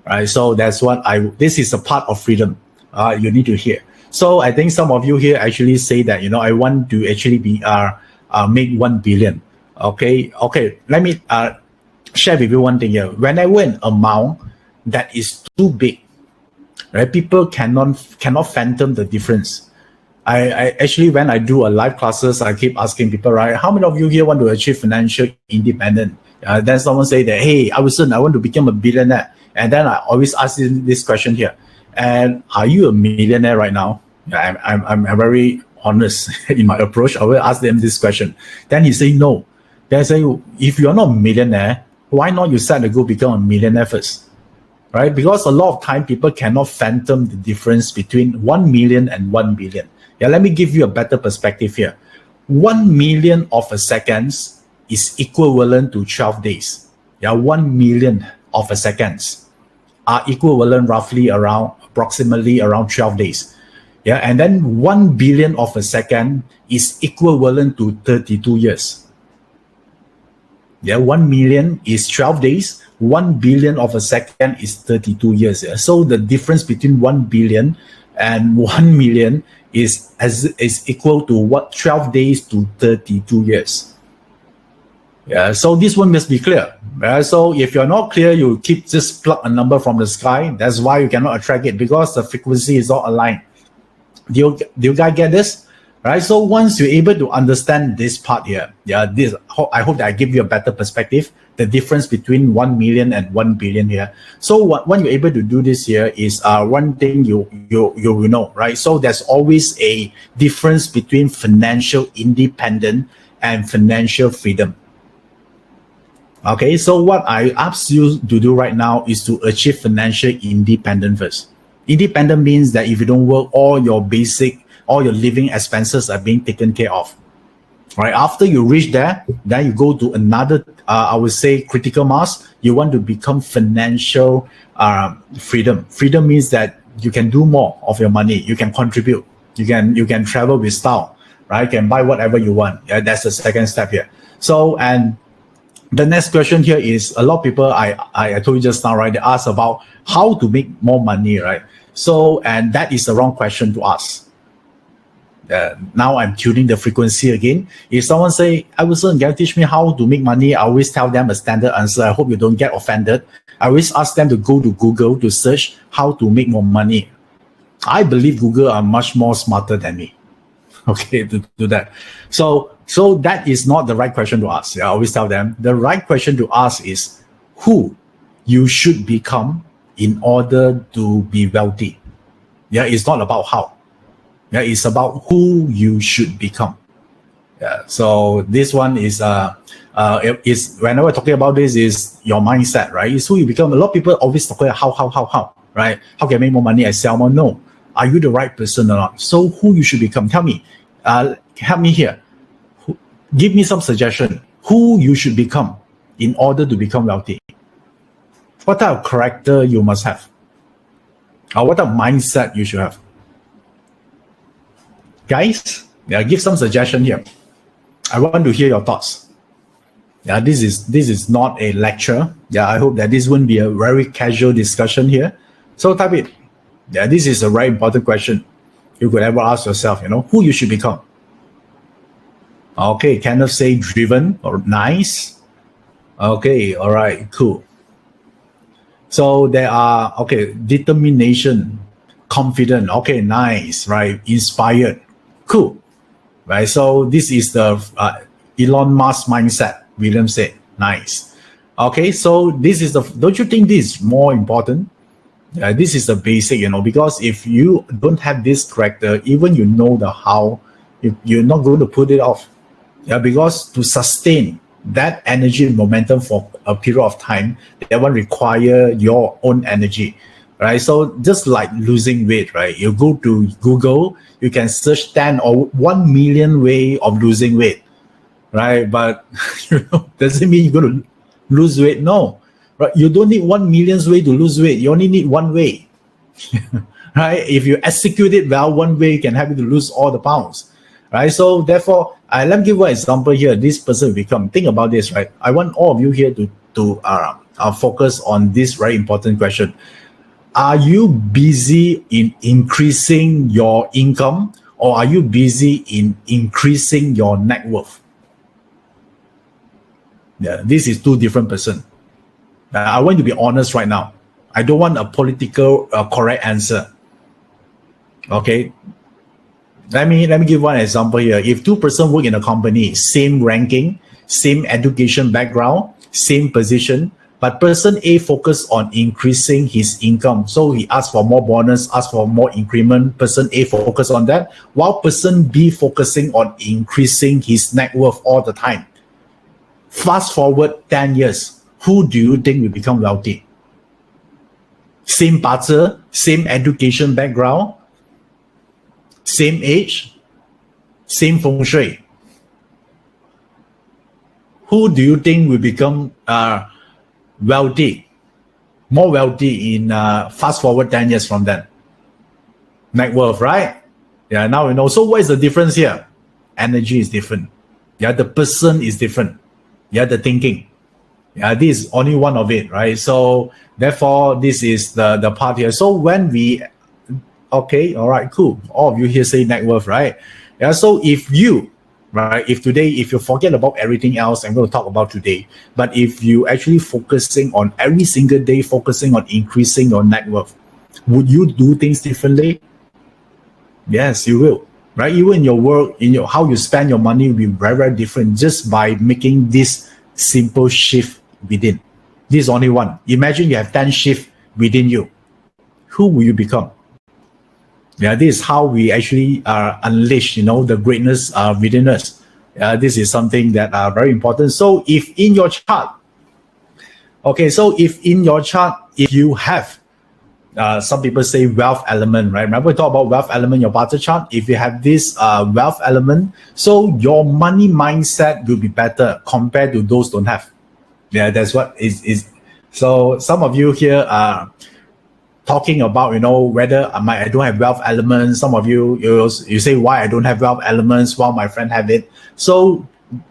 right? So that's what this is a part of freedom you need to hear. So I think some of you here actually say that, I want to actually be make 1 billion. Okay, let me share with you one thing here. Whenever an amount that is too big, right, people cannot fathom the difference. I actually, when I do a live classes, I keep asking people, right, how many of you here want to achieve financial independence? Then someone say that, hey, Iverson, I want to become a billionaire. And then I always ask this question here. And are you a millionaire right now? I'm very honest in my approach. I will ask them this question. Then he say no. Then I say, if you're not a millionaire, why not you set a goal become a millionaire first? Right? Because a lot of time people cannot fathom the difference between 1 million and 1 billion. Yeah, let me give you a better perspective here. 1 million of a seconds is equivalent to 12 days. Yeah, 1 million of a seconds are equivalent approximately around 12 days. Yeah, and then 1 billion of a second is equivalent to 32 years. Yeah, 1 million is 12 days. 1 billion of a second is 32 years. Yeah? So the difference between 1 billion and 1 million is equal to 12 days to 32 years. Yeah, so this one must be clear. So if you're not clear, you keep just plug a number from the sky. That's why you cannot attract it, because the frequency is not aligned. Do you guys get this? Right. So once you're able to understand this part here, I hope that I give you a better perspective, the difference between 1 million and 1 billion here. So when you're able to do this here is one thing you will know, right? So there's always a difference between financial independence and financial freedom. Okay, so what I ask you to do right now is to achieve financial independence first. Independent means that if you don't work, all your living expenses are being taken care of. Right. After you reach there, then you go to another, I would say, critical mass. You want to become financial freedom. Freedom means that you can do more of your money. You can contribute. You can travel with style. Right. You can buy whatever you want. Yeah, that's the second step here. So, and the next question here is, a lot of people, I told you just now, right? They ask about how to make more money, right? So, and that is the wrong question to ask. Now I'm tuning the frequency again. If someone say, Iverson, can you teach me how to make money? I always tell them a standard answer. I hope you don't get offended. I always ask them to go to Google to search how to make more money. I believe Google are much more smarter than me. Okay, to do that. So that is not the right question to ask. I always tell them the right question to ask is who you should become in order to be wealthy. Yeah, it's not about how. Yeah, it's about who you should become. Yeah, so this one is whenever we're talking about this is your mindset, right? It's who you become. A lot of people always talk about how, right? How can I make more money? I sell more. No, are you the right person or not? So who you should become? Tell me, help me here. Give me some suggestion. Who you should become in order to become wealthy? What type of character you must have? Or what type of mindset you should have? Guys, give some suggestion here. I want to hear your thoughts. Yeah, this is not a lecture. Yeah, I hope that this won't be a very casual discussion here. So type it. Yeah, this is a very important question you could ever ask yourself, who you should become. Okay, Kenneth say driven or nice. Okay, all right, cool. So there are, determination, confident. Okay, nice, right? Inspired. Cool, right? So this is the Elon Musk mindset. William said, nice. Okay, so this is don't you think this is more important? This is the basic, because if you don't have this character, even you know the how, you're not going to put it off. Yeah, because to sustain that energy and momentum for a period of time, that will require your own energy. Right, so just like losing weight, right? You go to Google, you can search 10 or 1 million way of losing weight, right? But doesn't mean you're going to lose weight. No, right? You don't need 1 millionth way to lose weight. You only need one way. right? If you execute it well, one way can help you to lose all the pounds, right? So therefore, let me give one example here. This person will become, think about this, right? I want all of you here to focus on this very important question. Are you busy in increasing your income, or are you busy in increasing your net worth? Yeah, this is two different person. I want to be honest right now. I don't want a political correct answer. Okay. Let me give one example here. If two person work in a company, same ranking, same education background, same position, but person A focus on increasing his income. So he asks for more bonus, asks for more increment. Person A focus on that, while person B focusing on increasing his net worth all the time. Fast forward 10 years, who do you think will become wealthy? Same Barter, same education background, same age, same feng shui. Who do you think will become wealthy, more wealthy in fast forward 10 years from then? Net worth, right? Yeah, now we know. So what is the difference here? Energy is different. Yeah, the person is different. Yeah, the thinking. Yeah, this is only one of it, right? So therefore, this is the part here. So when we, okay, all right, cool. All of you here say net worth, right? Yeah, so if you, right, if you forget about everything else I'm going to talk about today, but if you actually focusing on every single day, focusing on increasing your net worth, would you do things differently? Yes, you will. Right, even in your work, in your how you spend your money will be very, very different just by making this simple shift within. This is only one. Imagine you have 10 shifts within you. Who will you become? Yeah, this is how we actually unleash, the greatness within us. This is something that are very important. So if in your chart, if you have some people say wealth element, right? Remember we talk about wealth element, your Barter chart. If you have this wealth element, so your money mindset will be better compared to those don't have. Yeah, that's what is. So some of you here are talking about, whether I don't have wealth elements. Some of you say why I don't have wealth elements while my friend have it. So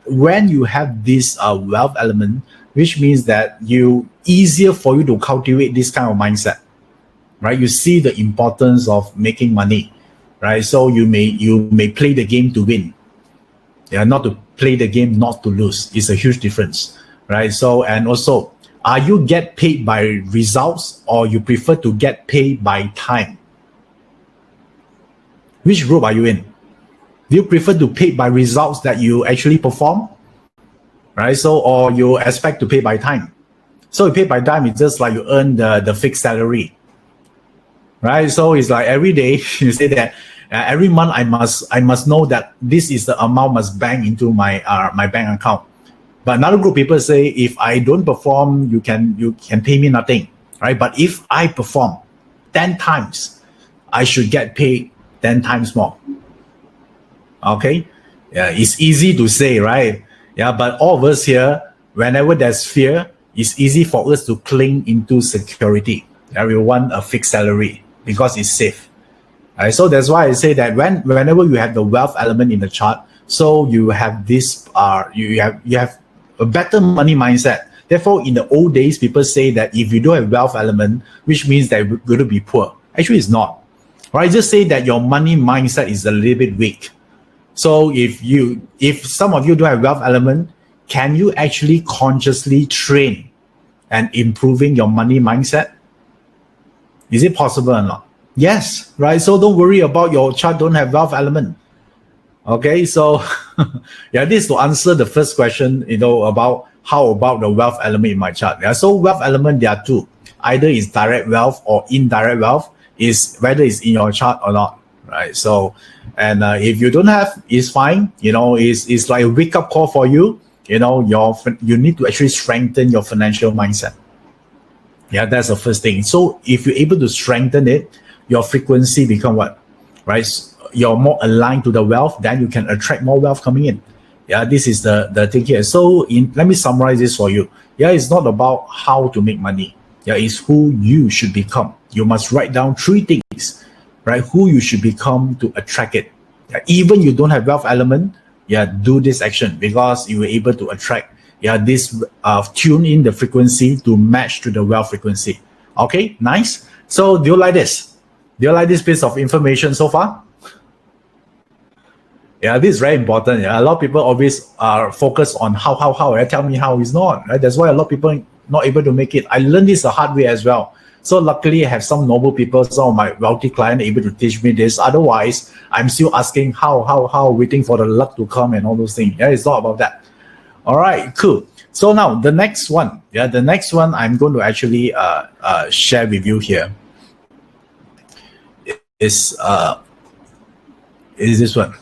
when you have this wealth element, which means that easier for you to cultivate this kind of mindset. Right, you see the importance of making money, right? So you may play the game to win, yeah, not to play the game not to lose. It's a huge difference, right? So, and also, are you get paid by results or you prefer to get paid by time? Which group are you in? Do you prefer to pay by results that you actually perform, right? So, or you expect to pay by time? So you pay by time, it's just like you earn the fixed salary. Right, so it's like every day you say that every month I must know that this is the amount must bank into my bank account. But another group of people say if I don't perform, you can pay me nothing, right? But if I perform 10 times, I should get paid 10 times more. Okay, yeah, it's easy to say, right? Yeah, but all of us here, whenever there's fear, it's easy for us to cling into security. Yeah, we want a fixed salary because it's safe. Right? So that's why I say that whenever you have the wealth element in the chart, so you have this you have a better money mindset. Therefore, in the old days, people say that if you don't have wealth element, which means that you're going to be poor. Actually, it's not. Right? Just say that your money mindset is a little bit weak. So if some of you don't have wealth element, can you actually consciously train and improving your money mindset? Is it possible or not? Yes, right? So don't worry about your chart don't have wealth element. Okay, so yeah, this is to answer the first question, about how about the wealth element in my chart. Yeah, so wealth element, there are two. Either it's direct wealth or indirect wealth, is whether it's in your chart or not, right? So, and if you don't have, it's fine. It's like a wake-up call for you. You need to actually strengthen your financial mindset. Yeah, that's the first thing. So if you're able to strengthen it, your frequency become what? Right? You're more aligned to the wealth, then you can attract more wealth coming in. Yeah, this is the thing here. So let me summarize this for you. Yeah, it's not about how to make money. Yeah, is who you should become. You must write down 3 things, right? Who you should become to attract it. Yeah, even you don't have wealth element, yeah, do this action because you were able to attract, yeah, this tune in the frequency to match to the wealth frequency. Okay, nice. So do you like this? Do you like this piece of information so far? Yeah, this is very important. Yeah, a lot of people always are focused on how. Tell me how is not. Right? That's why a lot of people not able to make it. I learned this the hard way as well. So luckily, I have some noble people, some of my wealthy clients able to teach me this. Otherwise, I'm still asking how, waiting for the luck to come and all those things. Yeah, it's not about that. All right, cool. So now the next one, I'm going to actually share with you here is this one.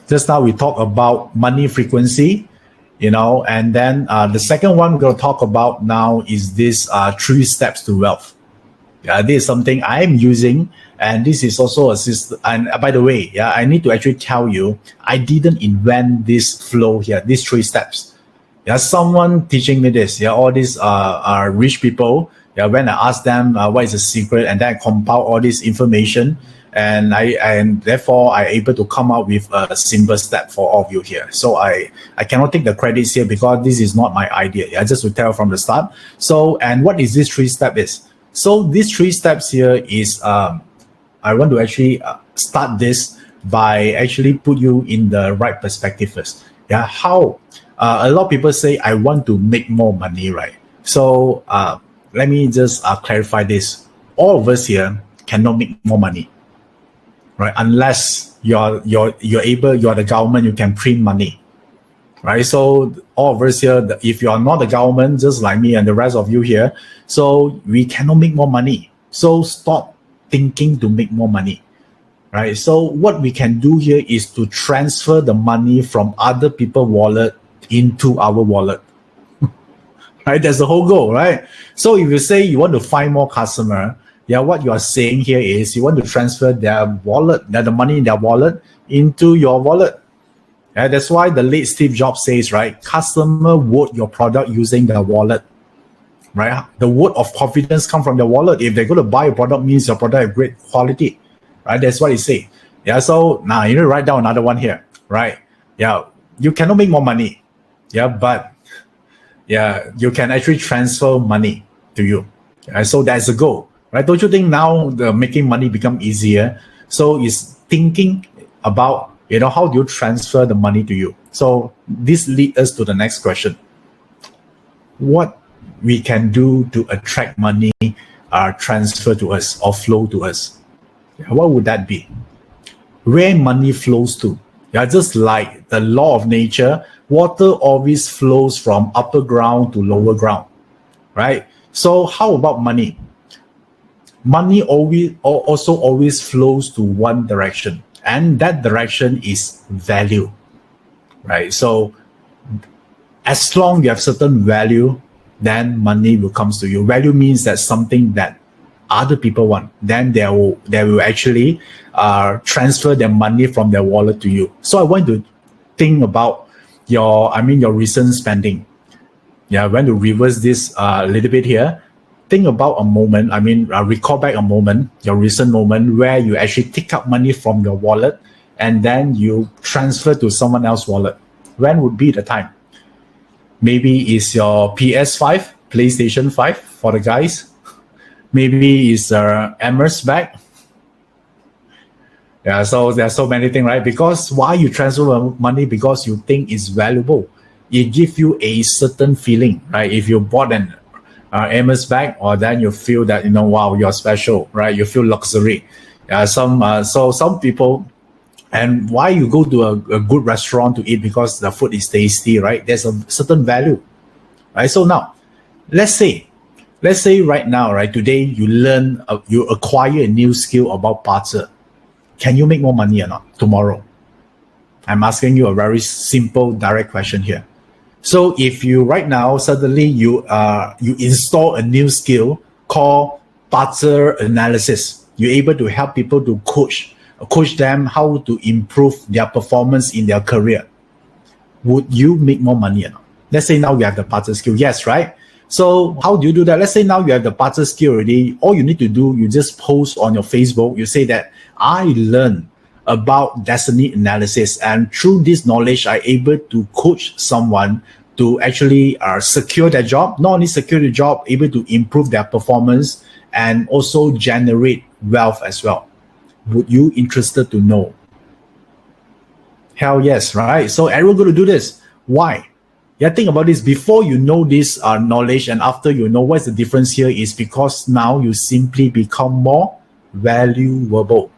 Just now we talk about money frequency, and then the second one we're going to talk about now is this 3 steps to wealth. This is something I'm using, and this is also a system. And by the way, I need to actually tell you, I didn't invent this flow here, these 3 steps. Someone teaching me this. All these are rich people. When I ask them what is the secret, and then I compile all this information, and therefore I able to come up with a simple step for all of you here. So I cannot take the credits here because this is not my idea. Just to tell from the start. So, and what is this 3 step is? So these 3 steps here is I want to actually start this by actually put you in the right perspective first. How a lot of people say I want to make more money, right? So let me just clarify this. All of us here cannot make more money, right? Unless you're the government, you can print money, right? So all of us here, if you are not the government, just like me and the rest of you here, so we cannot make more money. So stop thinking to make more money, right? So what we can do here is to transfer the money from other people's wallet into our wallet. Right? That's the whole goal, right? So if you say you want to find more customer, what you are saying here is you want to transfer their wallet, the money in their wallet into your wallet. That's why the late Steve Jobs says, right, customer vote your product using their wallet, right? The vote of confidence come from their wallet. If they're going to buy a product, means your product has great quality, right? That's what he say. So now you need to write down another one here, right? You cannot make more money, but you can actually transfer money to you. So that's the goal, right? Don't you think now the making money become easier? So it's thinking about, how do you transfer the money to you? So this leads us to the next question. What we can do to attract money transfer to us or flow to us? What would that be? Where money flows to? Just like the law of nature, water always flows from upper ground to lower ground, right? So how about money? Money always flows to one direction, and that direction is value, right? So as long you have certain value, then money will come to you. Value means that something that other people want, then they will actually transfer their money from their wallet to you. So I want to think about your recent spending. I want to reverse this a little bit here. Think about a moment, recall back a moment, your recent moment where you actually take out money from your wallet and then you transfer to someone else's wallet. When would be the time? Maybe it's your PS5, PlayStation 5 for the guys. Maybe it's Emirates bag. So there's so many things, right? Because why you transfer money? Because you think it's valuable. It gives you a certain feeling, right? If you bought an Emirates bag, or then you feel that, wow, you're special, right? You feel luxury. So some people, and why you go to a good restaurant to eat? Because the food is tasty, right? There's a certain value, right? So now, let's say right now, right, today you acquire a new skill about Barter. Can you make more money or not tomorrow? I'm asking you a very simple, direct question here. So if you right now suddenly you install a new skill called Barter analysis, you're able to help people to coach them how to improve their performance in their career. Would you make more money or not? Let's say now you have the Barter skill. Yes, right? So how do you do that? Let's say now you have the Barter skill already. All you need to do, you just post on your Facebook. You say that I learned about destiny analysis, and through this knowledge, I'm able to coach someone to actually secure their job. Not only secure the job, able to improve their performance and also generate wealth as well. Would you interested to know? Hell yes, right? So everyone going to do this. Why? Yeah, think about this. Before you know this knowledge, and after you know what's the difference here is because now you simply become more valuable.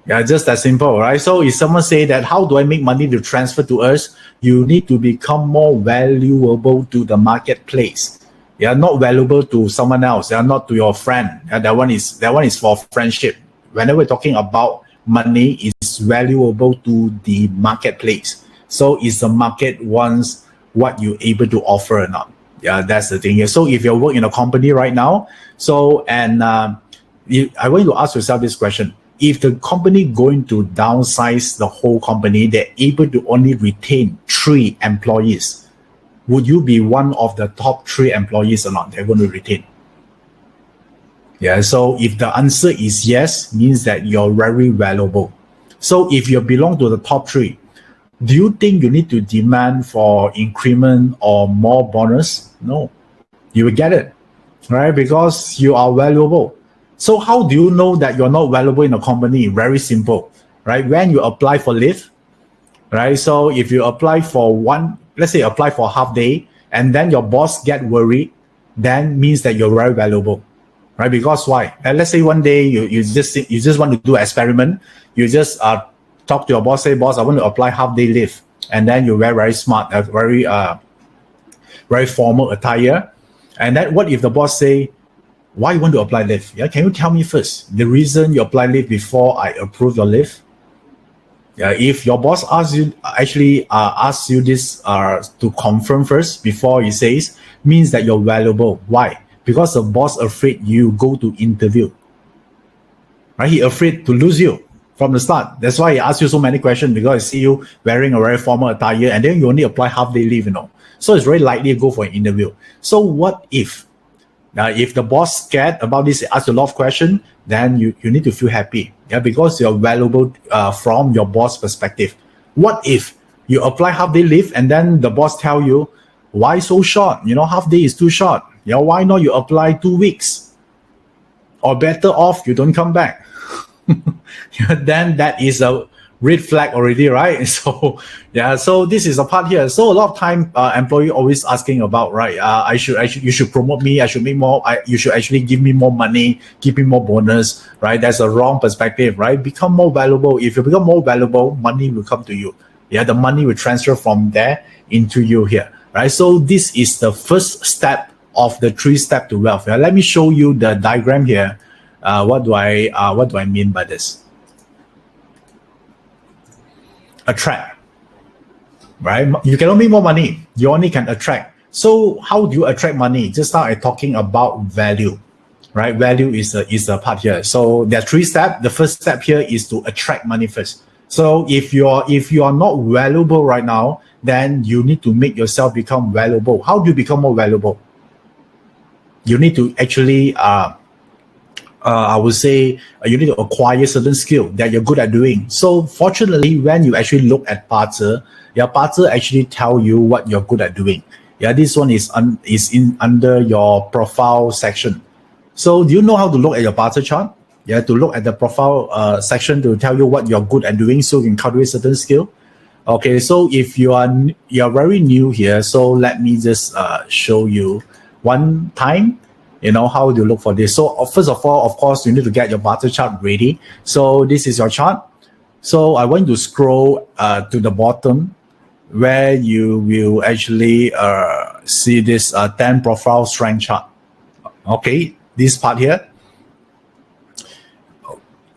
Yeah, just that simple, right? So if someone say that, how do I make money to transfer to us? You need to become more valuable to the marketplace. Yeah, not valuable to someone else. Yeah, not to your friend. Yeah, that one is for friendship. Whenever we're talking about money, is valuable to the marketplace. So is the market wants what you're able to offer or not? Yeah, that's the thing here. So if you work in a company right now, I want you to ask yourself this question. If the company going to downsize the whole company, they're able to only retain 3 employees. Would you be one of the top 3 employees or not? They're going to retain. Yeah, so if the answer is yes, means that you're very valuable. So if you belong to the top 3, do you think you need to demand for increment or more bonus? No, you will get it, right? Because you are valuable. So how do you know that you're not valuable in a company? Very simple, right? When you apply for leave, right? So if you apply for let's say apply for half day, and then your boss get worried, then means that you're very valuable, right? Because why? And let's say one day you just want to do an experiment. You just talk to your boss, say, boss, I want to apply half day leave, and then you wear very smart, very formal attire, and then what if the boss say, why you want to apply leave? Yeah, can you tell me first the reason you apply leave before I approve your leave? Yeah, if your boss asks you this to confirm first before he says, means that you're valuable. Why? Because the boss afraid you go to interview. Right? He afraid to lose you from the start. That's why he asks you so many questions, because I see you wearing a very formal attire, and then you only apply half day leave, So it's very likely to go for an interview. So what if? Now, if the boss scared about this, ask a lot of questions, then you need to feel happy, because you're valuable from your boss perspective. What if you apply half day leave and then the boss tell you, why so short? Half day is too short. Why not you apply 2 weeks? Or better off, you don't come back. Then that is a red flag already, right? So so this is a part here. So a lot of time employee always asking about, right, you should promote me, I should make more, you should actually give me more money, give me more bonus, right? That's a wrong perspective, right? Become more valuable. If you become more valuable, money will come to you. The money will transfer from there into you here, right? So this is the first step of the 3 steps to wealth. Let me show you the diagram here. What do I mean by this? Attract, right? You cannot make more money. You only can attract. So how do you attract money? Just now I'm talking about value, right? Value is the part here. So there are 3 steps. The first step here is to attract money first. So if you are not valuable right now, then you need to make yourself become valuable. How do you become more valuable? You need to actually I would say you need to acquire certain skill that you're good at doing. So fortunately, when you actually look at Barter, Barter actually tell you what you're good at doing. This one is under your profile section. So do you know how to look at your Barter chart? To look at the profile section to tell you what you're good at doing, so you can cultivate certain skill. Okay, so if you're very new here, so let me just show you one time. How do you look for this? So first of all, of course, you need to get your Barter chart ready. So this is your chart. So I want to scroll to the bottom where you will actually see this 10 profile strength chart. Okay, this part here.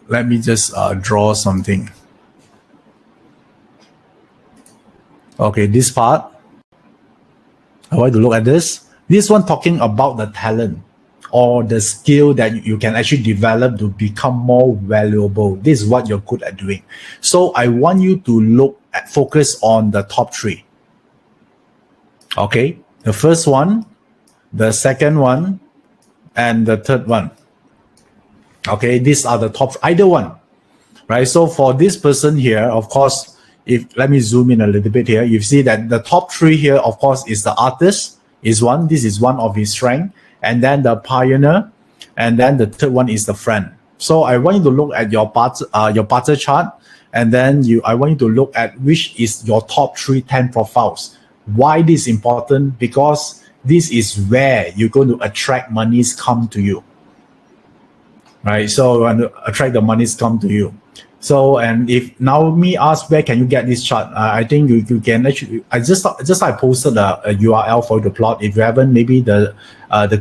Let me just draw something. Okay, this part. I want to look at this. This one talking about the talent or the skill that you can actually develop to become more valuable. This is what you're good at doing. So I want you to focus on the top 3. Okay, the first one, the second one, and the third one. Okay, these are the top, either one, right? So for this person here, of course, let me zoom in a little bit here, you see that the top three here, of course, is the artist, is one. This is one of his strength, and then the pioneer, and then the third one is the friend. So I want you to look at your Barter chart, and then I want you to look at which is your top 10 profiles. Why this is important? Because this is where you're going to attract monies come to you, right? So and attract the monies come to you. So, and if now me ask where can you get this chart, I think you can actually, I posted a URL for the plot. If you haven't, maybe the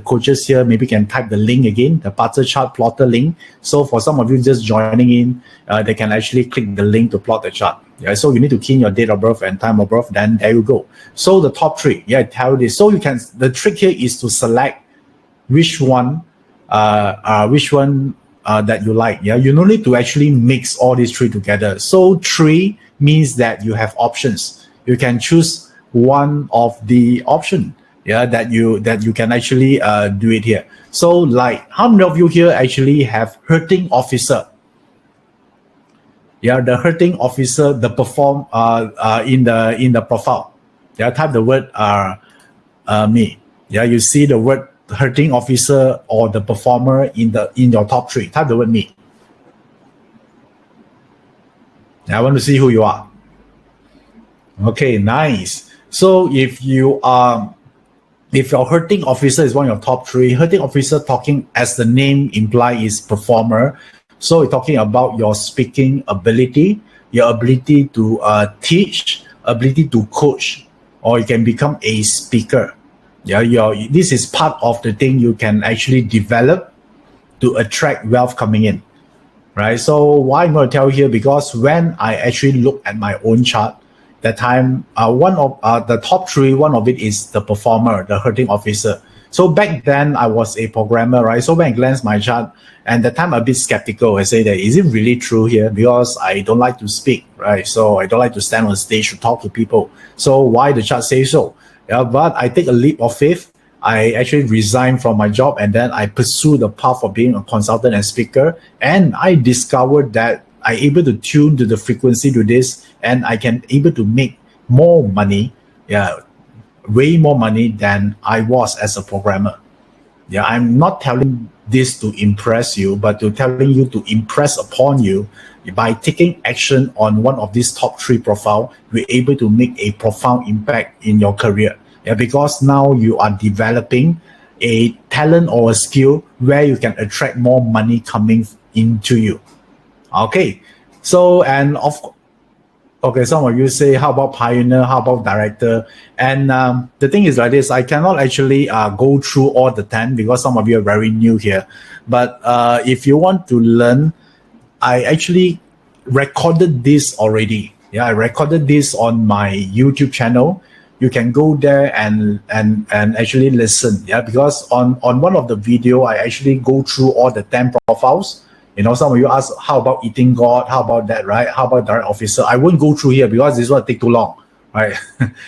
coaches here maybe can type the link again, the Barter chart plotter link. So for some of you just joining in, they can actually click the link to plot the chart. Yeah, so you need to key in your date of birth and time of birth, then there you go. So the top three, yeah, I tell you this. So you can, the trick here is to select which one that you like. Yeah, you don't need to actually mix all these three together. So 3 means that you have options. You can choose one of the option. Yeah, that you can actually do it here. So like, how many of you here actually have hurting officer? Yeah, the hurting officer, the perform in the profile. Yeah, type the word me. Yeah, you see the word hurting officer or the performer in your top 3. Type the word me. I want to see who you are. Okay, nice. So if your hurting officer is one of your top 3, hurting officer talking as the name implies is performer. So we're talking about your speaking ability, your ability to teach, ability to coach, or you can become a speaker. Yeah, this is part of the thing you can actually develop to attract wealth coming in, right? So why I'm going to tell you here, because when I actually look at my own chart, that time one of the top 3, one of it is the performer, the hurting officer. So back then I was a programmer, right? So when I glanced my chart, and that time I'm a bit skeptical. I say that, is it really true here? Because I don't like to speak, right? So I don't like to stand on stage to talk to people. So why the chart say so? Yeah, but I take a leap of faith. I actually resigned from my job, and then I pursue the path of being a consultant and speaker. And I discovered that I'm able to tune to the frequency to this, and I can able to make more money, yeah, way more money than I was as a programmer. Yeah, I'm not telling this to impress you, but to telling you to impress upon you. By taking action on one of these top 3 profile, we're able to make a profound impact in your career. Yeah, because now you are developing a talent or a skill where you can attract more money coming into you. Okay, so and okay, some of you say, how about pioneer? How about director? And the thing is like this, I cannot actually go through all the 10 because some of you are very new here. But if you want to learn, I actually recorded this already. Yeah, I recorded this on my YouTube channel. You can go there and actually listen. Yeah, because on one of the video, I actually go through all the 10 profiles. You know, some of you ask, how about eating God? How about that, right? How about direct officer? I won't go through here because this will take too long, right?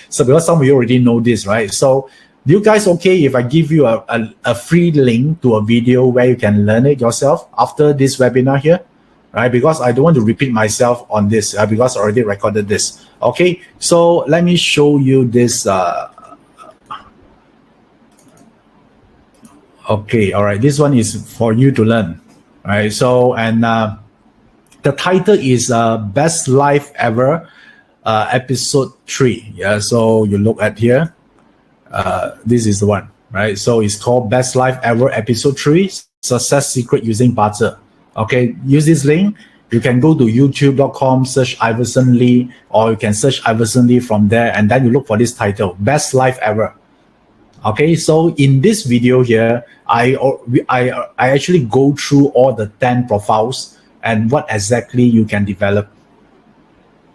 So because some of you already know this, right? So you guys okay if I give you a free link to a video where you can learn it yourself after this webinar here, right? Because I don't want to repeat myself on this because I already recorded this. Okay, so let me show you this. Okay, all right. This one is for you to learn. Right, so and the title is Best Life Ever, episode 3. Yeah, so you look at here. This is the one, right? So it's called Best Life Ever, episode 3, Success Secret Using Barter. Okay, use this link. You can go to youtube.com, search Iverson Lee, or you can search Iverson Lee from there, and then you look for this title, Best Life Ever. Okay, so in this video here, I actually go through all the 10 profiles and what exactly you can develop.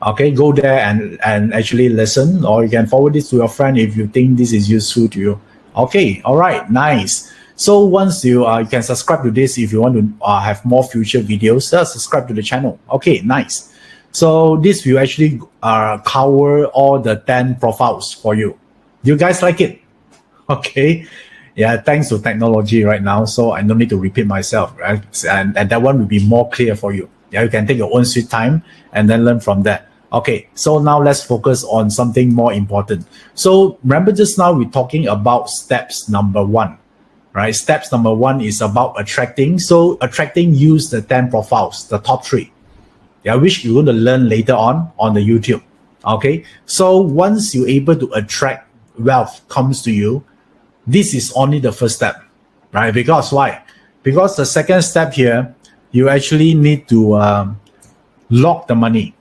Okay, go there and actually listen, or you can forward this to your friend if you think this is useful to you. Okay, all right, nice. So once you can subscribe to this if you want to have more future videos, subscribe to the channel. Okay, nice. So this will actually cover all the 10 profiles for you. Do you guys like it? Okay. Yeah, thanks to technology right now, so I don't need to repeat myself, right? And that one will be more clear for you. Yeah, you can take your own sweet time and then learn from that. Okay, so now let's focus on something more important. So remember just now we're talking about steps number 1, right? Steps number 1 is about attracting. So attracting, use the 10 profiles, the top 3. Yeah, which you're going to learn later on the YouTube. Okay, so once you're able to attract wealth comes to you, this is only the first step, right? Because why? Because the second step here, you actually need to lock the money,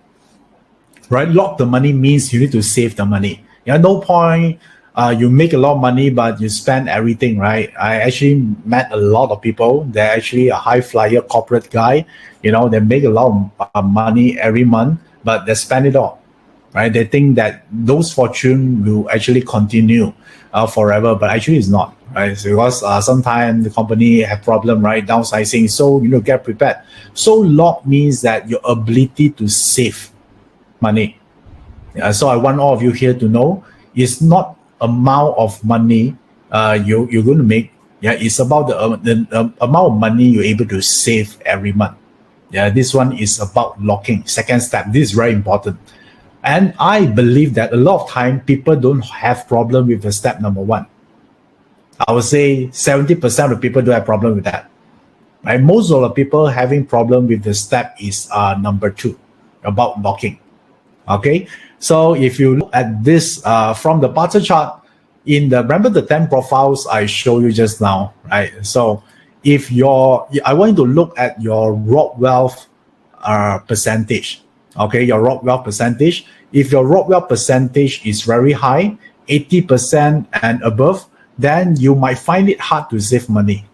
right? Lock the money means you need to save the money. Yeah, no point you make a lot of money but you spend everything, right? I actually met a lot of people. They're actually a high flyer corporate guy. You know, they make a lot of money every month, but they spend it all, right? They think that those fortune will actually continue forever, but actually it's not, right? So because sometimes the company have problem, right? Downsizing, so you know, get prepared. So lock means that your ability to save money. So I want all of you here to know it's not amount of money you're going to make. Yeah, it's about the amount of money you're able to save every month. Yeah, this one is about locking. Second step. This is very important. And I believe that a lot of time people don't have problem with the step number 1. I would say 70% of people don't have problem with that. Right? Most of the people having problem with the step is number 2, about locking. Okay, so if you look at this from the Barter chart, remember the 10 profiles I showed you just now, right? So if I want you to look at your raw wealth percentage. Okay, your raw wealth percentage. If your raw wealth percentage is very high, 80% and above, then you might find it hard to save money.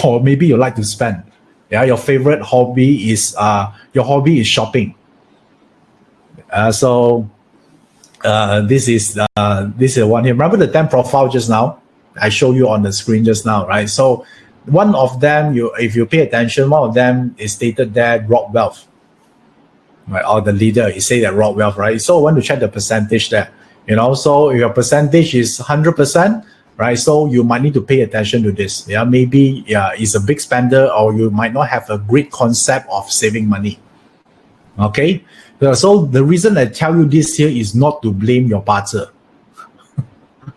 Or maybe you like to spend. Yeah, your favorite hobby is shopping. This is one here. Remember the 10 profile just now? I showed you on the screen just now, right? So one of them, if you pay attention, one of them is stated there, raw wealth. Right, or the leader is say that raw wealth, right? So I want to check the percentage there. You know, so if your percentage is 100%, right? So you might need to pay attention to this. Yeah, maybe it's a big spender, or you might not have a great concept of saving money. Okay, so the reason I tell you this here is not to blame your partner.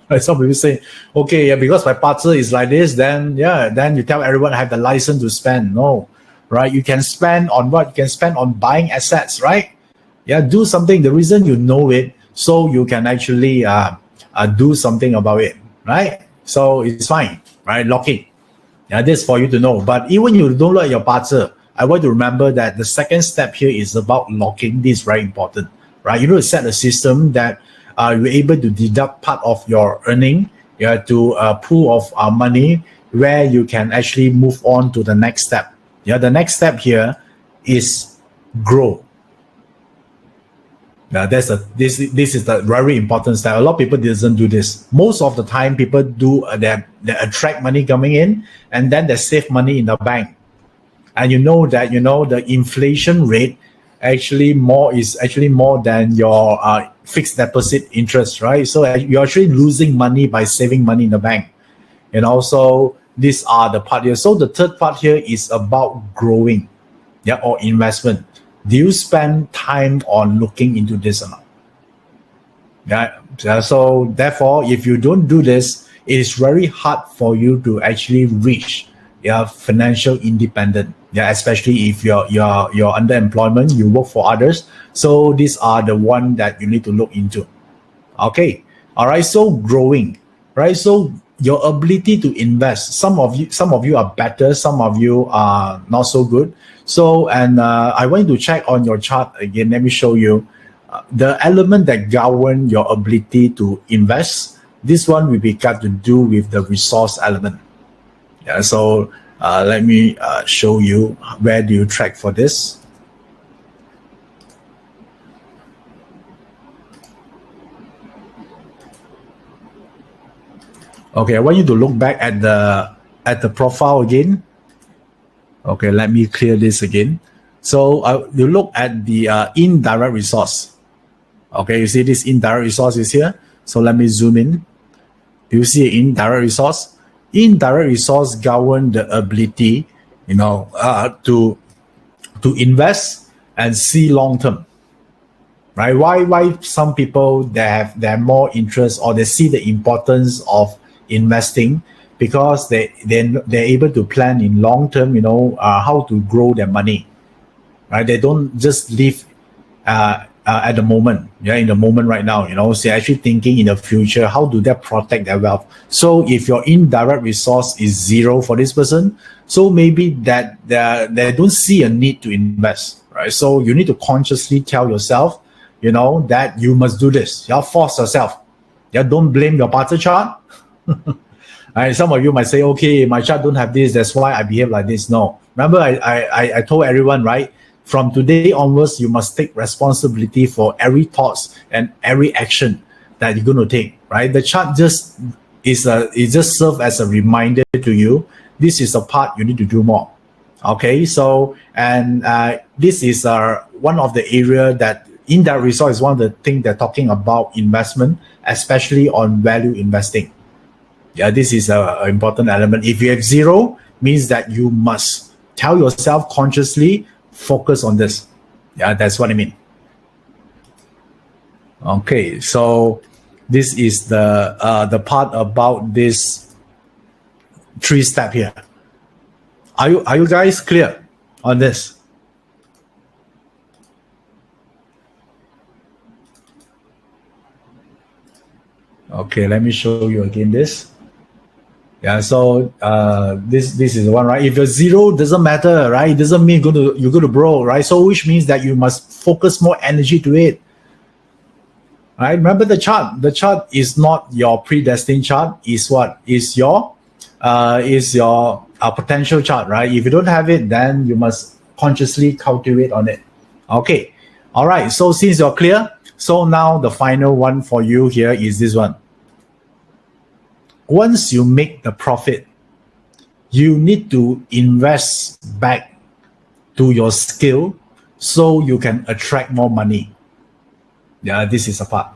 Right? Some people say, okay, yeah, because my partner is like this, then you tell everyone I have the license to spend. No. Right, you can spend on what? You can spend on buying assets, right? Yeah, do something. The reason you know it, so you can actually do something about it, right? So it's fine, right? Locking. Yeah, this is for you to know. But even you don't look at your partner, I want to remember that the second step here is about locking. This is very important, right? You need to set a system that you're able to deduct part of your earning, to a pool of money where you can actually move on to the next step. Yeah, the next step here is grow. Now this is the very important step. A lot of people doesn't do this. Most of the time, people do they attract money coming in, and then they save money in the bank. And you know that the inflation rate is actually more than your fixed deposit interest, right? So you're actually losing money by saving money in the bank. So these are the part here. So the third part here is about growing, or investment. Do you spend time on looking into this or not? Yeah. So therefore, if you don't do this, it is very hard for you to actually reach financial independence. Yeah, especially if you're underemployment, you work for others. So these are the one that you need to look into. Okay. All right. So growing, right? So your ability to invest. Some of you are better. Some of you are not so good. So, and I want you to check on your chart again. Let me show you the element that govern your ability to invest. This one will be got to do with the resource element. Yeah. So let me show you where do you track for this. Okay, I want you to look back at the profile again. Okay, let me clear this again. So you look at the indirect resource. Okay, you see this indirect resource is here. So let me zoom in. Do you see indirect resource? Indirect resource govern the ability, to invest and see long term. Right? Why some people they have more interest or they see the importance of investing because they're able to plan in long term, how to grow their money. Right? They don't just live at the moment, in the moment right now, so they're actually thinking in the future, how do they protect their wealth? So if your indirect resource is zero for this person, so maybe that they don't see a need to invest, right? So you need to consciously tell yourself, that you must do this. Force yourself. Don't blame your Barter chart. Right? Some of you might say, okay, my chart don't have this, that's why I behave like this. No. Remember, I told everyone, right? From today onwards, you must take responsibility for every thoughts and every action that you're going to take, right? The chart just serves as a reminder to you. This is the part you need to do more. Okay, so and this is one of the area that indirect resource is one of the things they're talking about investment, especially on value investing. This is an important element. If you have zero, means that you must tell yourself consciously, focus on this. That's what I mean. Okay, so this is the part about this 3-step here. Are you guys clear on this? Okay, let me show you again this. So this is the one, right? If you're zero, doesn't matter, right? It doesn't mean you're going to broke, right? So which means that you must focus more energy to it. Right? Remember the chart. The chart is not your predestined chart. Is what? Is your potential chart, right? If you don't have it, then you must consciously cultivate on it. Okay. All right. So since you're clear, so now the final one for you here is this one. Once you make the profit, you need to invest back to your skill so you can attract more money. This is a part.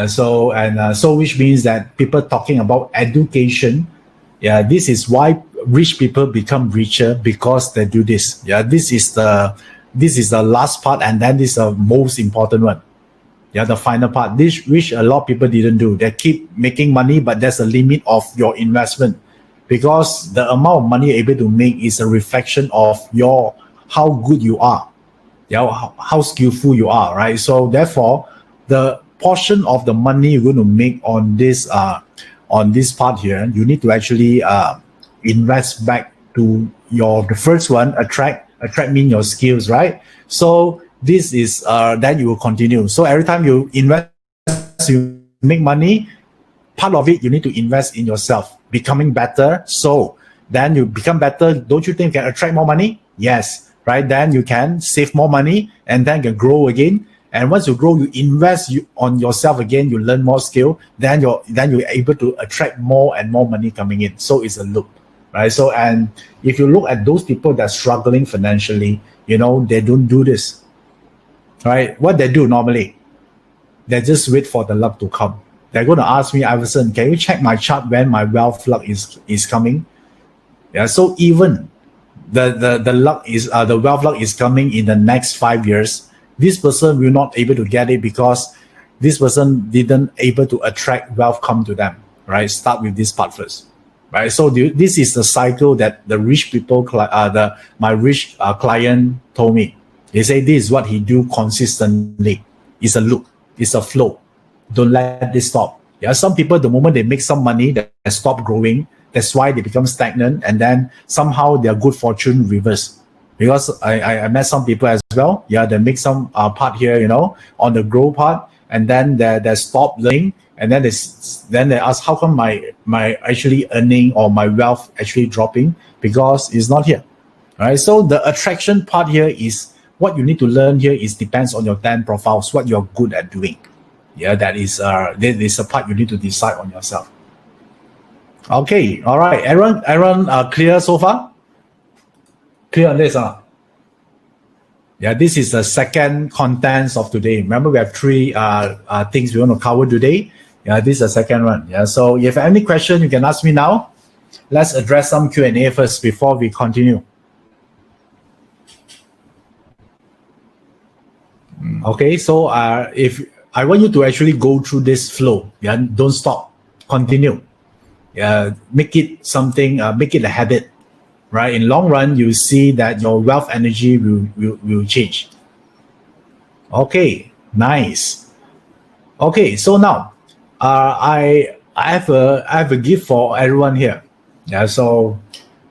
So which means that people talking about education. This is why rich people become richer, because they do this. This is the last part, and then this is the most important one. The final part, this which a lot of people didn't do. They keep making money, but there's a limit of your investment, because the amount of money you're able to make is a reflection of how good you are, how skillful you are, right? So therefore, the portion of the money you're going to make on this part here, you need to actually invest back to the first one. Attract mean your skills, right? So this is then you will continue. So every time you invest, you make money, part of it you need to invest in yourself, becoming better. So then you become better. Don't you think you can attract more money? Yes, right? Then you can save more money, and then you can grow again. And once you grow, you invest on yourself again. You learn more skill. Then you're able to attract more and more money coming in. So it's a loop, right? So, and if you look at those people that are struggling financially, they don't do this. Right? What they do normally, they just wait for the luck to come. They're going to ask me, Iverson, can you check my chart when my wealth luck is coming? So even the luck is the wealth luck is coming in the next 5 years. This person will not able to get it because this person didn't able to attract wealth come to them. Right? Start with this part first. Right? So this is the cycle that the rich people, my rich client told me. They say this is what he do consistently. It's a loop. It's a flow. Don't let this stop. Some people, the moment they make some money, they stop growing. That's why they become stagnant, and then somehow their good fortune reverse. Because I met some people as well. They make some part here, on the grow part, and then they stop learning, and then they ask, how come my actually earning or my wealth actually dropping? Because it's not here. Right? So the attraction part here is what you need to learn here is depends on your 10 profiles, what you're good at doing. That is a part you need to decide on yourself. Okay, all right. Aaron, clear so far? Clear on this? Yeah, this is the second contents of today. Remember, we have three things we want to cover today. Yeah, this is the second one. Yeah, so if you have any question, you can ask me now. Let's address some Q&A first before we continue. Okay, so if I want you to actually go through this flow, yeah, don't stop, continue. Yeah, make it something, make it a habit, right? In long run, you see that your wealth energy will change. Okay, nice. Okay, so now I have a gift for everyone here. Yeah, so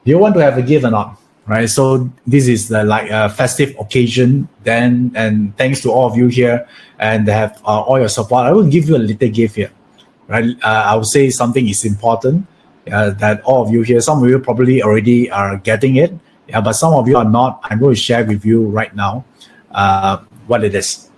you want to have a gift or not? Right. So this is the like a festive occasion. Then and thanks to all of you here and have all your support. I will give you a little gift here. Right. I would say something is important that all of you here. Some of you probably already are getting it. Yeah, but some of you are not. I'm going to share with you right now what it is.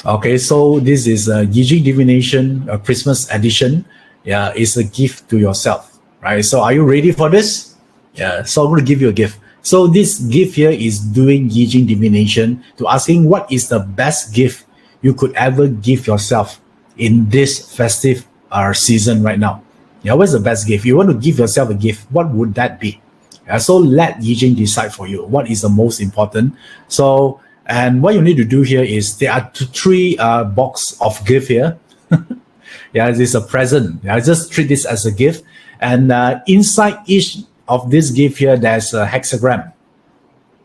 Okay, so this is a Yijing Divination Christmas edition. Yeah, it's a gift to yourself, right? So are you ready for this? Yeah, so I'm going to give you a gift. So this gift here is doing Yijing Divination to asking what is the best gift you could ever give yourself in this festive season right now. Yeah, what's the best gift? You want to give yourself a gift, what would that be? Yeah, so let Yijing decide for you what is the most important. So, and what you need to do here is there are three box of gift here. Yeah, this is a present. Yeah, just treat this as a gift. And inside each of this gift here, there's a hexagram,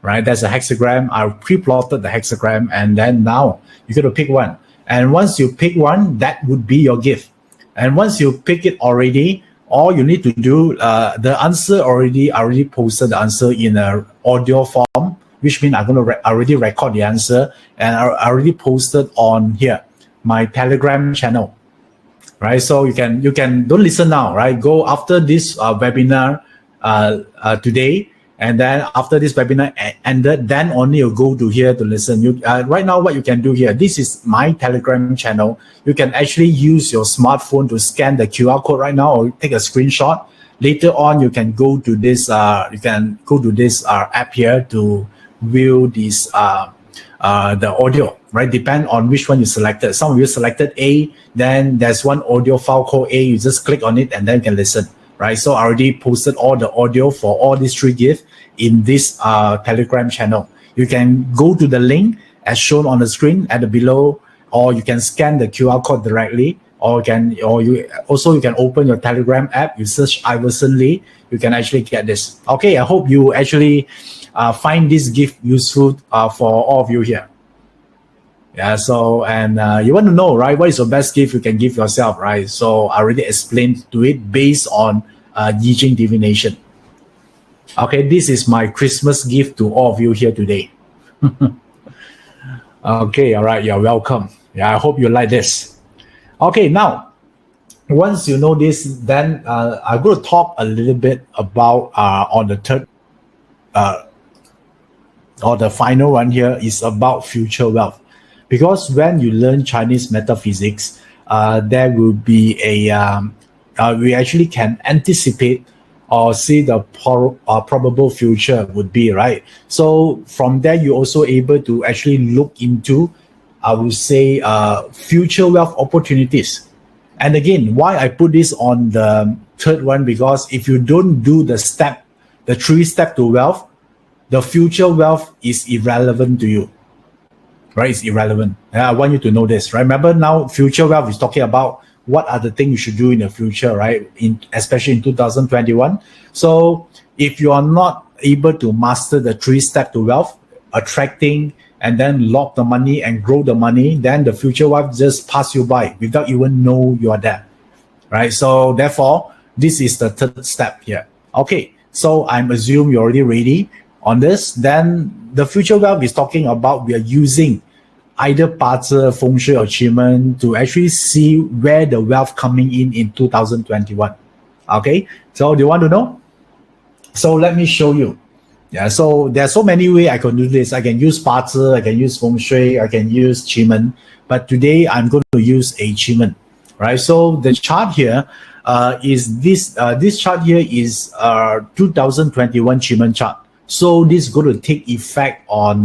right? There's a hexagram. I pre-plotted the hexagram, and then now you got to pick one. And once you pick one, that would be your gift. And once you pick it already, all you need to do, the answer I already posted the answer in an audio form, which means I'm going to already record the answer, and I already posted on here, my Telegram channel. Right, so you can don't listen now, right? Go after this webinar today, and then after this webinar ended, then only you go to here to listen. You right now, what you can do here, this is my Telegram channel. You can actually use your smartphone to scan the QR code right now, or take a screenshot. Later on, you can go to this app here to view this the audio, right? Depend on which one you selected. Some of you selected A, then there's one audio file called A. You just click on it and then you can listen, right? So I already posted all the audio for all these three gifts in this Telegram channel. You can go to the link as shown on the screen at the below, or you can scan the QR code directly, or you can open your Telegram app. You search Iverson Lee. You can actually get this. Okay, I hope you actually find this gift useful for all of you here. Yeah, so, and you want to know, right, what is your best gift you can give yourself, right? So I already explained to it based on Yijing Divination. Okay, this is my Christmas gift to all of you here today. Okay, all right, you're welcome. Yeah, I hope you like this. Okay, now, once you know this, then I'm going to talk a little bit about on the third or the final one here is about future wealth. Because when you learn Chinese metaphysics, there will be we actually can anticipate or see the probable future would be, right? So from there, you're also able to actually look into, I would say, future wealth opportunities. And again, why I put this on the third one, because if you don't do the 3 steps to wealth, the future wealth is irrelevant to you. Right, it's irrelevant. I want you to know this, right? Remember now, future wealth is talking about what are the things you should do in the future, right? Especially in 2021. So if you are not able to master the 3 steps to wealth, attracting and then lock the money and grow the money, then the future wealth just pass you by without even know you are there, right? So therefore, this is the third step here. Okay, so I'm assuming you're already ready on this. Then the future wealth is talking about we are using either Barter, Feng Shui or Qimeng to actually see where the wealth coming in 2021. Okay, so do you want to know? So let me show you. Yeah, so there's so many ways I can do this. I can use Barter, I can use Feng Shui, I can use Qimeng, but today I'm going to use a Qimeng, right? So the chart here is this chart here is 2021 Qimeng chart. So this is going to take effect on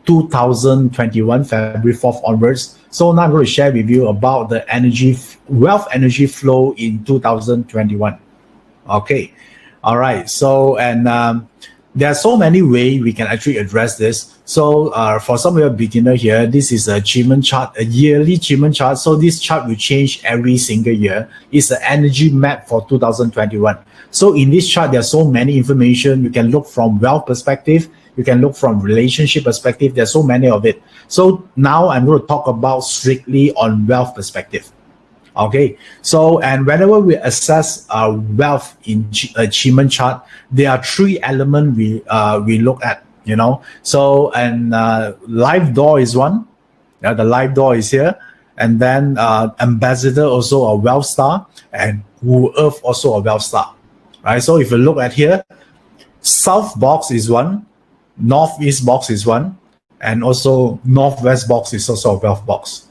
2021, February 4th onwards. So now I'm going to share with you about the wealth energy flow in 2021. Okay. All right. So, and there are so many ways we can actually address this. So for some of you beginner here, this is a achievement chart, a yearly achievement chart. So this chart will change every single year. It's an energy map for 2021. So in this chart, there's so many information. You can look from wealth perspective. You can look from relationship perspective. There's so many of it. So now I'm going to talk about strictly on wealth perspective. Okay, so and whenever we assess our wealth in achievement chart, there are three elements we look at, you know. So and life door is one. Yeah, the life door is here, and then ambassador also a wealth star, and who earth also a wealth star. Right. So if you look at here, south box is one, northeast box is one, and also northwest box is also a wealth box.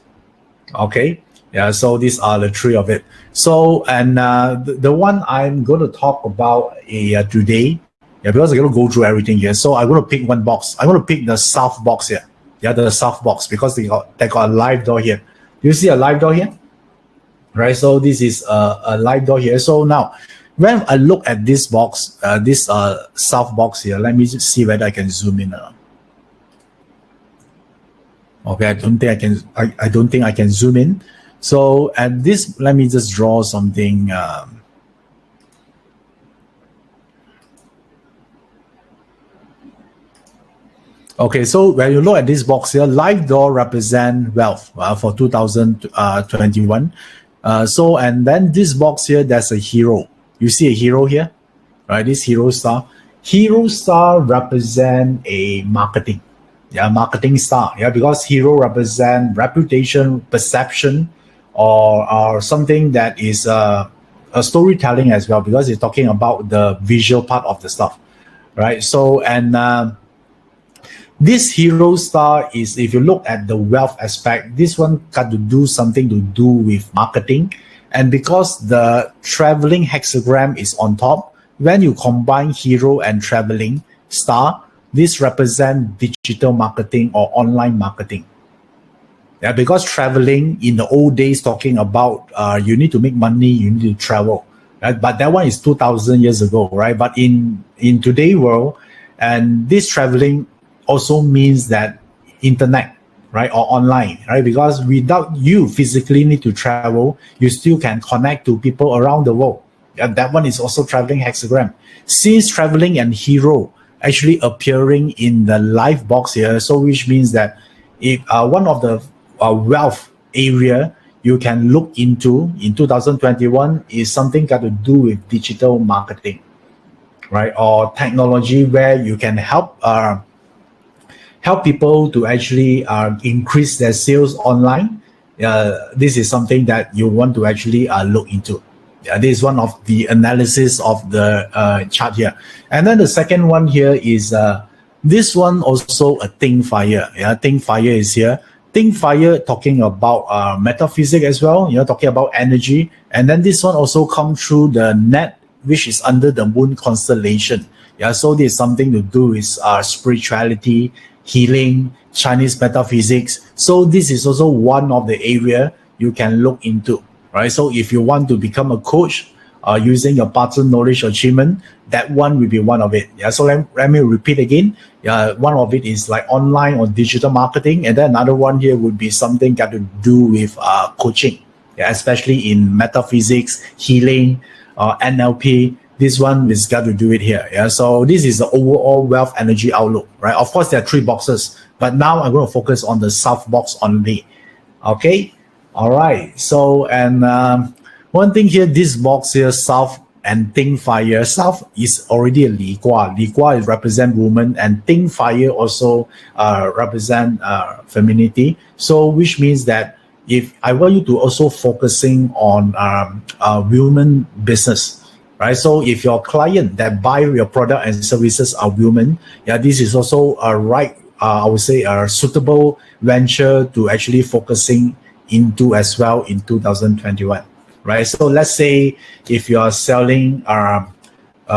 Okay. Yeah, so these are the three of it. So, and the one I'm going to talk about today, yeah, because I'm going to go through everything here. So I'm going to pick one box. I'm going to pick the south box here. Yeah, the south box, because they got a live door here. You see a live door here? Right, so this is a live door here. So now, when I look at this box, this south box here, let me just see whether I can zoom in. Okay, I don't think I can. I don't think I can zoom in. So at this, let me just draw something. Okay, so when you look at this box here, live door represent wealth for 2021. So, and then this box here, there's a hero. You see a hero here, right? This hero star. Hero star represent a marketing. Yeah, marketing star. Yeah, because hero represent reputation, perception, or something that is a storytelling as well, because it's talking about the visual part of the stuff, right? So, and this hero star is, if you look at the wealth aspect, this one got to do something to do with marketing. And because the traveling hexagram is on top, when you combine hero and traveling star, this represents digital marketing or online marketing. Yeah, because traveling in the old days, talking about you need to make money, you need to travel, right? But that one is 2,000 years ago, right? But in today's world, and this traveling also means that internet, right, or online, right? Because without you physically need to travel, you still can connect to people around the world. And that one is also traveling hexagram. Since traveling and hero actually appearing in the live box here, so which means that if one of the wealth area you can look into in 2021 is something got to do with digital marketing, right, or technology, where you can help people to actually increase their sales online. This is something that you want to actually look into. This is one of the analysis of the chart here. And then the second one here is this one also a think fire. Yeah, think fire is here. Think fire talking about metaphysics as well, talking about energy. And then this one also comes through the net, which is under the moon constellation. Yeah, so there's something to do with spirituality, healing, Chinese metaphysics. So this is also one of the area you can look into, right? So if you want to become a coach using your Barter knowledge achievement, that one will be one of it. Yeah. So let me repeat again. One of it is like online or digital marketing, and then another one here would be something got to do with coaching. Yeah, especially in metaphysics, healing, NLP. This one is got to do it here. Yeah. So this is the overall wealth energy outlook, right? Of course, there are three boxes, but now I'm going to focus on the south box only. Okay. All right. So, and one thing here, this box here, south and think fire. South is already a Li Gua. Li Gua is represent woman, and think fire also represent femininity. So, which means that if I want you to also focusing on women business, right? So if your client that buy your product and services are women, yeah, this is also a right, I would say, a suitable venture to actually focusing into as well in 2021, right? So let's say if you are selling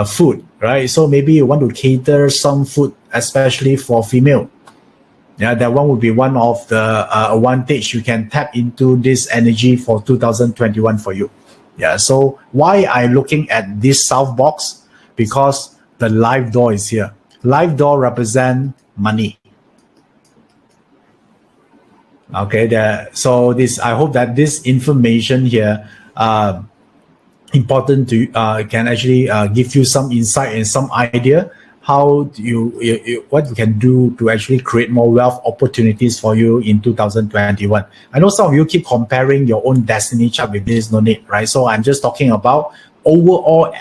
food, right? So maybe you want to cater some food, especially for female. Yeah, that one would be one of the advantage. You can tap into this energy for 2021 for you. Yeah, so why I'm looking at this south box? Because the live door is here. Live door represent money. Okay, so this, I hope that this information here important to can actually give you some insight and some idea how what you can do to actually create more wealth opportunities for you in 2021. I know some of you keep comparing your own destiny chart with this, no need, right? So I'm just talking about overall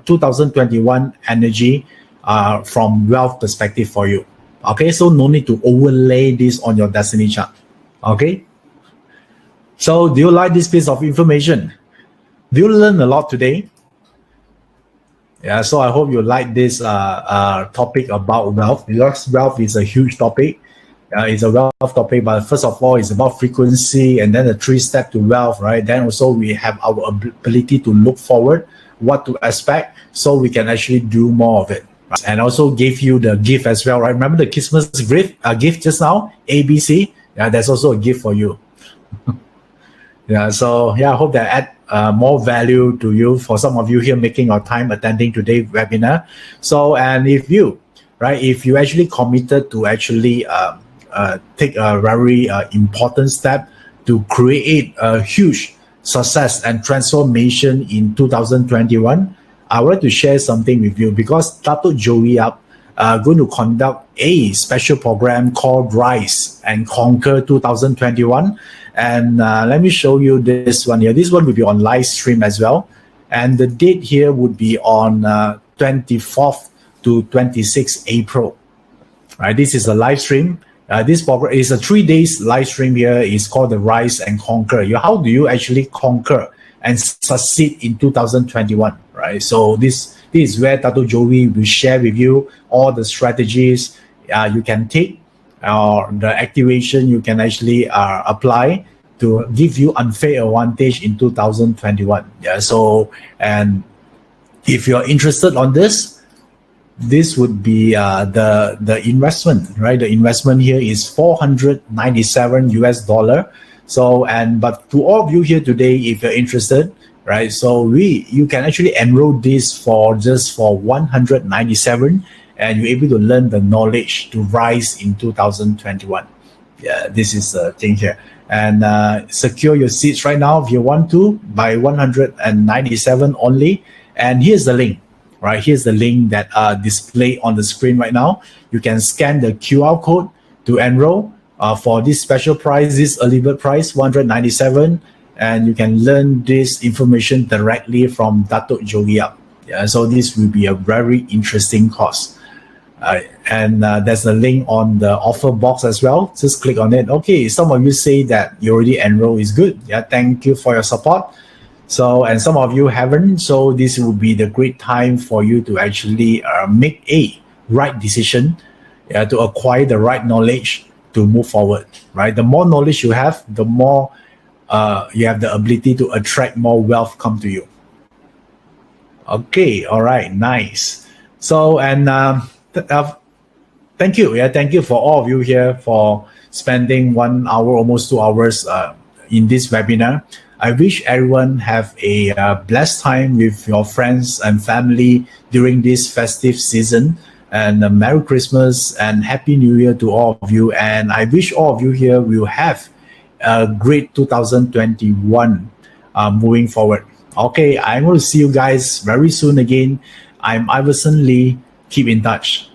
2021 energy from wealth perspective for you. Okay, so no need to overlay this on your destiny chart. Okay, so do you like this piece of information? Do you learn a lot today? Yeah, so I hope you like this topic about wealth, because wealth is a huge topic. It's a wealth topic, but first of all, it's about frequency, and then the 3-step to wealth, right? Then also we have our ability to look forward, what to expect, so we can actually do more of it. Right? And also give you the gift as well, right? Remember the Christmas gift just now, ABC? Yeah, that's also a gift for you. Yeah, so yeah, I hope that add more value to you, for some of you here making your time attending today's webinar. So, and if you actually committed to actually take a very important step to create a huge success and transformation in 2021, I would like to share something with you, because Dato' Joey Up going to conduct a special program called Rise and Conquer 2021. And let me show you this one here. This one will be on live stream as well. And the date here would be on 24th to 26th April. Right, this is a live stream. This program is a 3 days live stream here. It's called the Rise and Conquer. How do you actually conquer and succeed in 2021? Right, so this is where Dato' Joey will share with you all the strategies you can take, or the activation you can actually apply to give you unfair advantage in 2021. Yeah, so, and if you're interested on this would be the investment, right? The investment here is $497 US. So, but to all of you here today, if you're interested, right? So you can actually enroll this for just for $197, and you're able to learn the knowledge to rise in 2021. Yeah, this is the thing here. And secure your seats right now if you want to by $197 only. And here's the link, right? Here's the link that display on the screen right now. You can scan the QR code to enroll for this special price, this early bird price, $197. And you can learn this information directly from Dato' Joey Up. Yeah, so this will be a very interesting course. And there's a link on the offer box as well. Just click on it. Okay, some of you say that you already enrolled is good. Yeah, thank you for your support. So, and some of you haven't. So this will be the great time for you to actually make a right decision, to acquire the right knowledge to move forward. Right, the more knowledge you have, the more you have the ability to attract more wealth come to you. Okay, all right, nice. So, and thank you. Yeah, thank you for all of you here for spending 1 hour, almost 2 hours in this webinar. I wish everyone have a blessed time with your friends and family during this festive season. And Merry Christmas and Happy New Year to all of you. And I wish all of you here will have a great 2021 moving forward. Okay, I'm going to see you guys very soon again. I'm Iverson Lee. Keep in touch.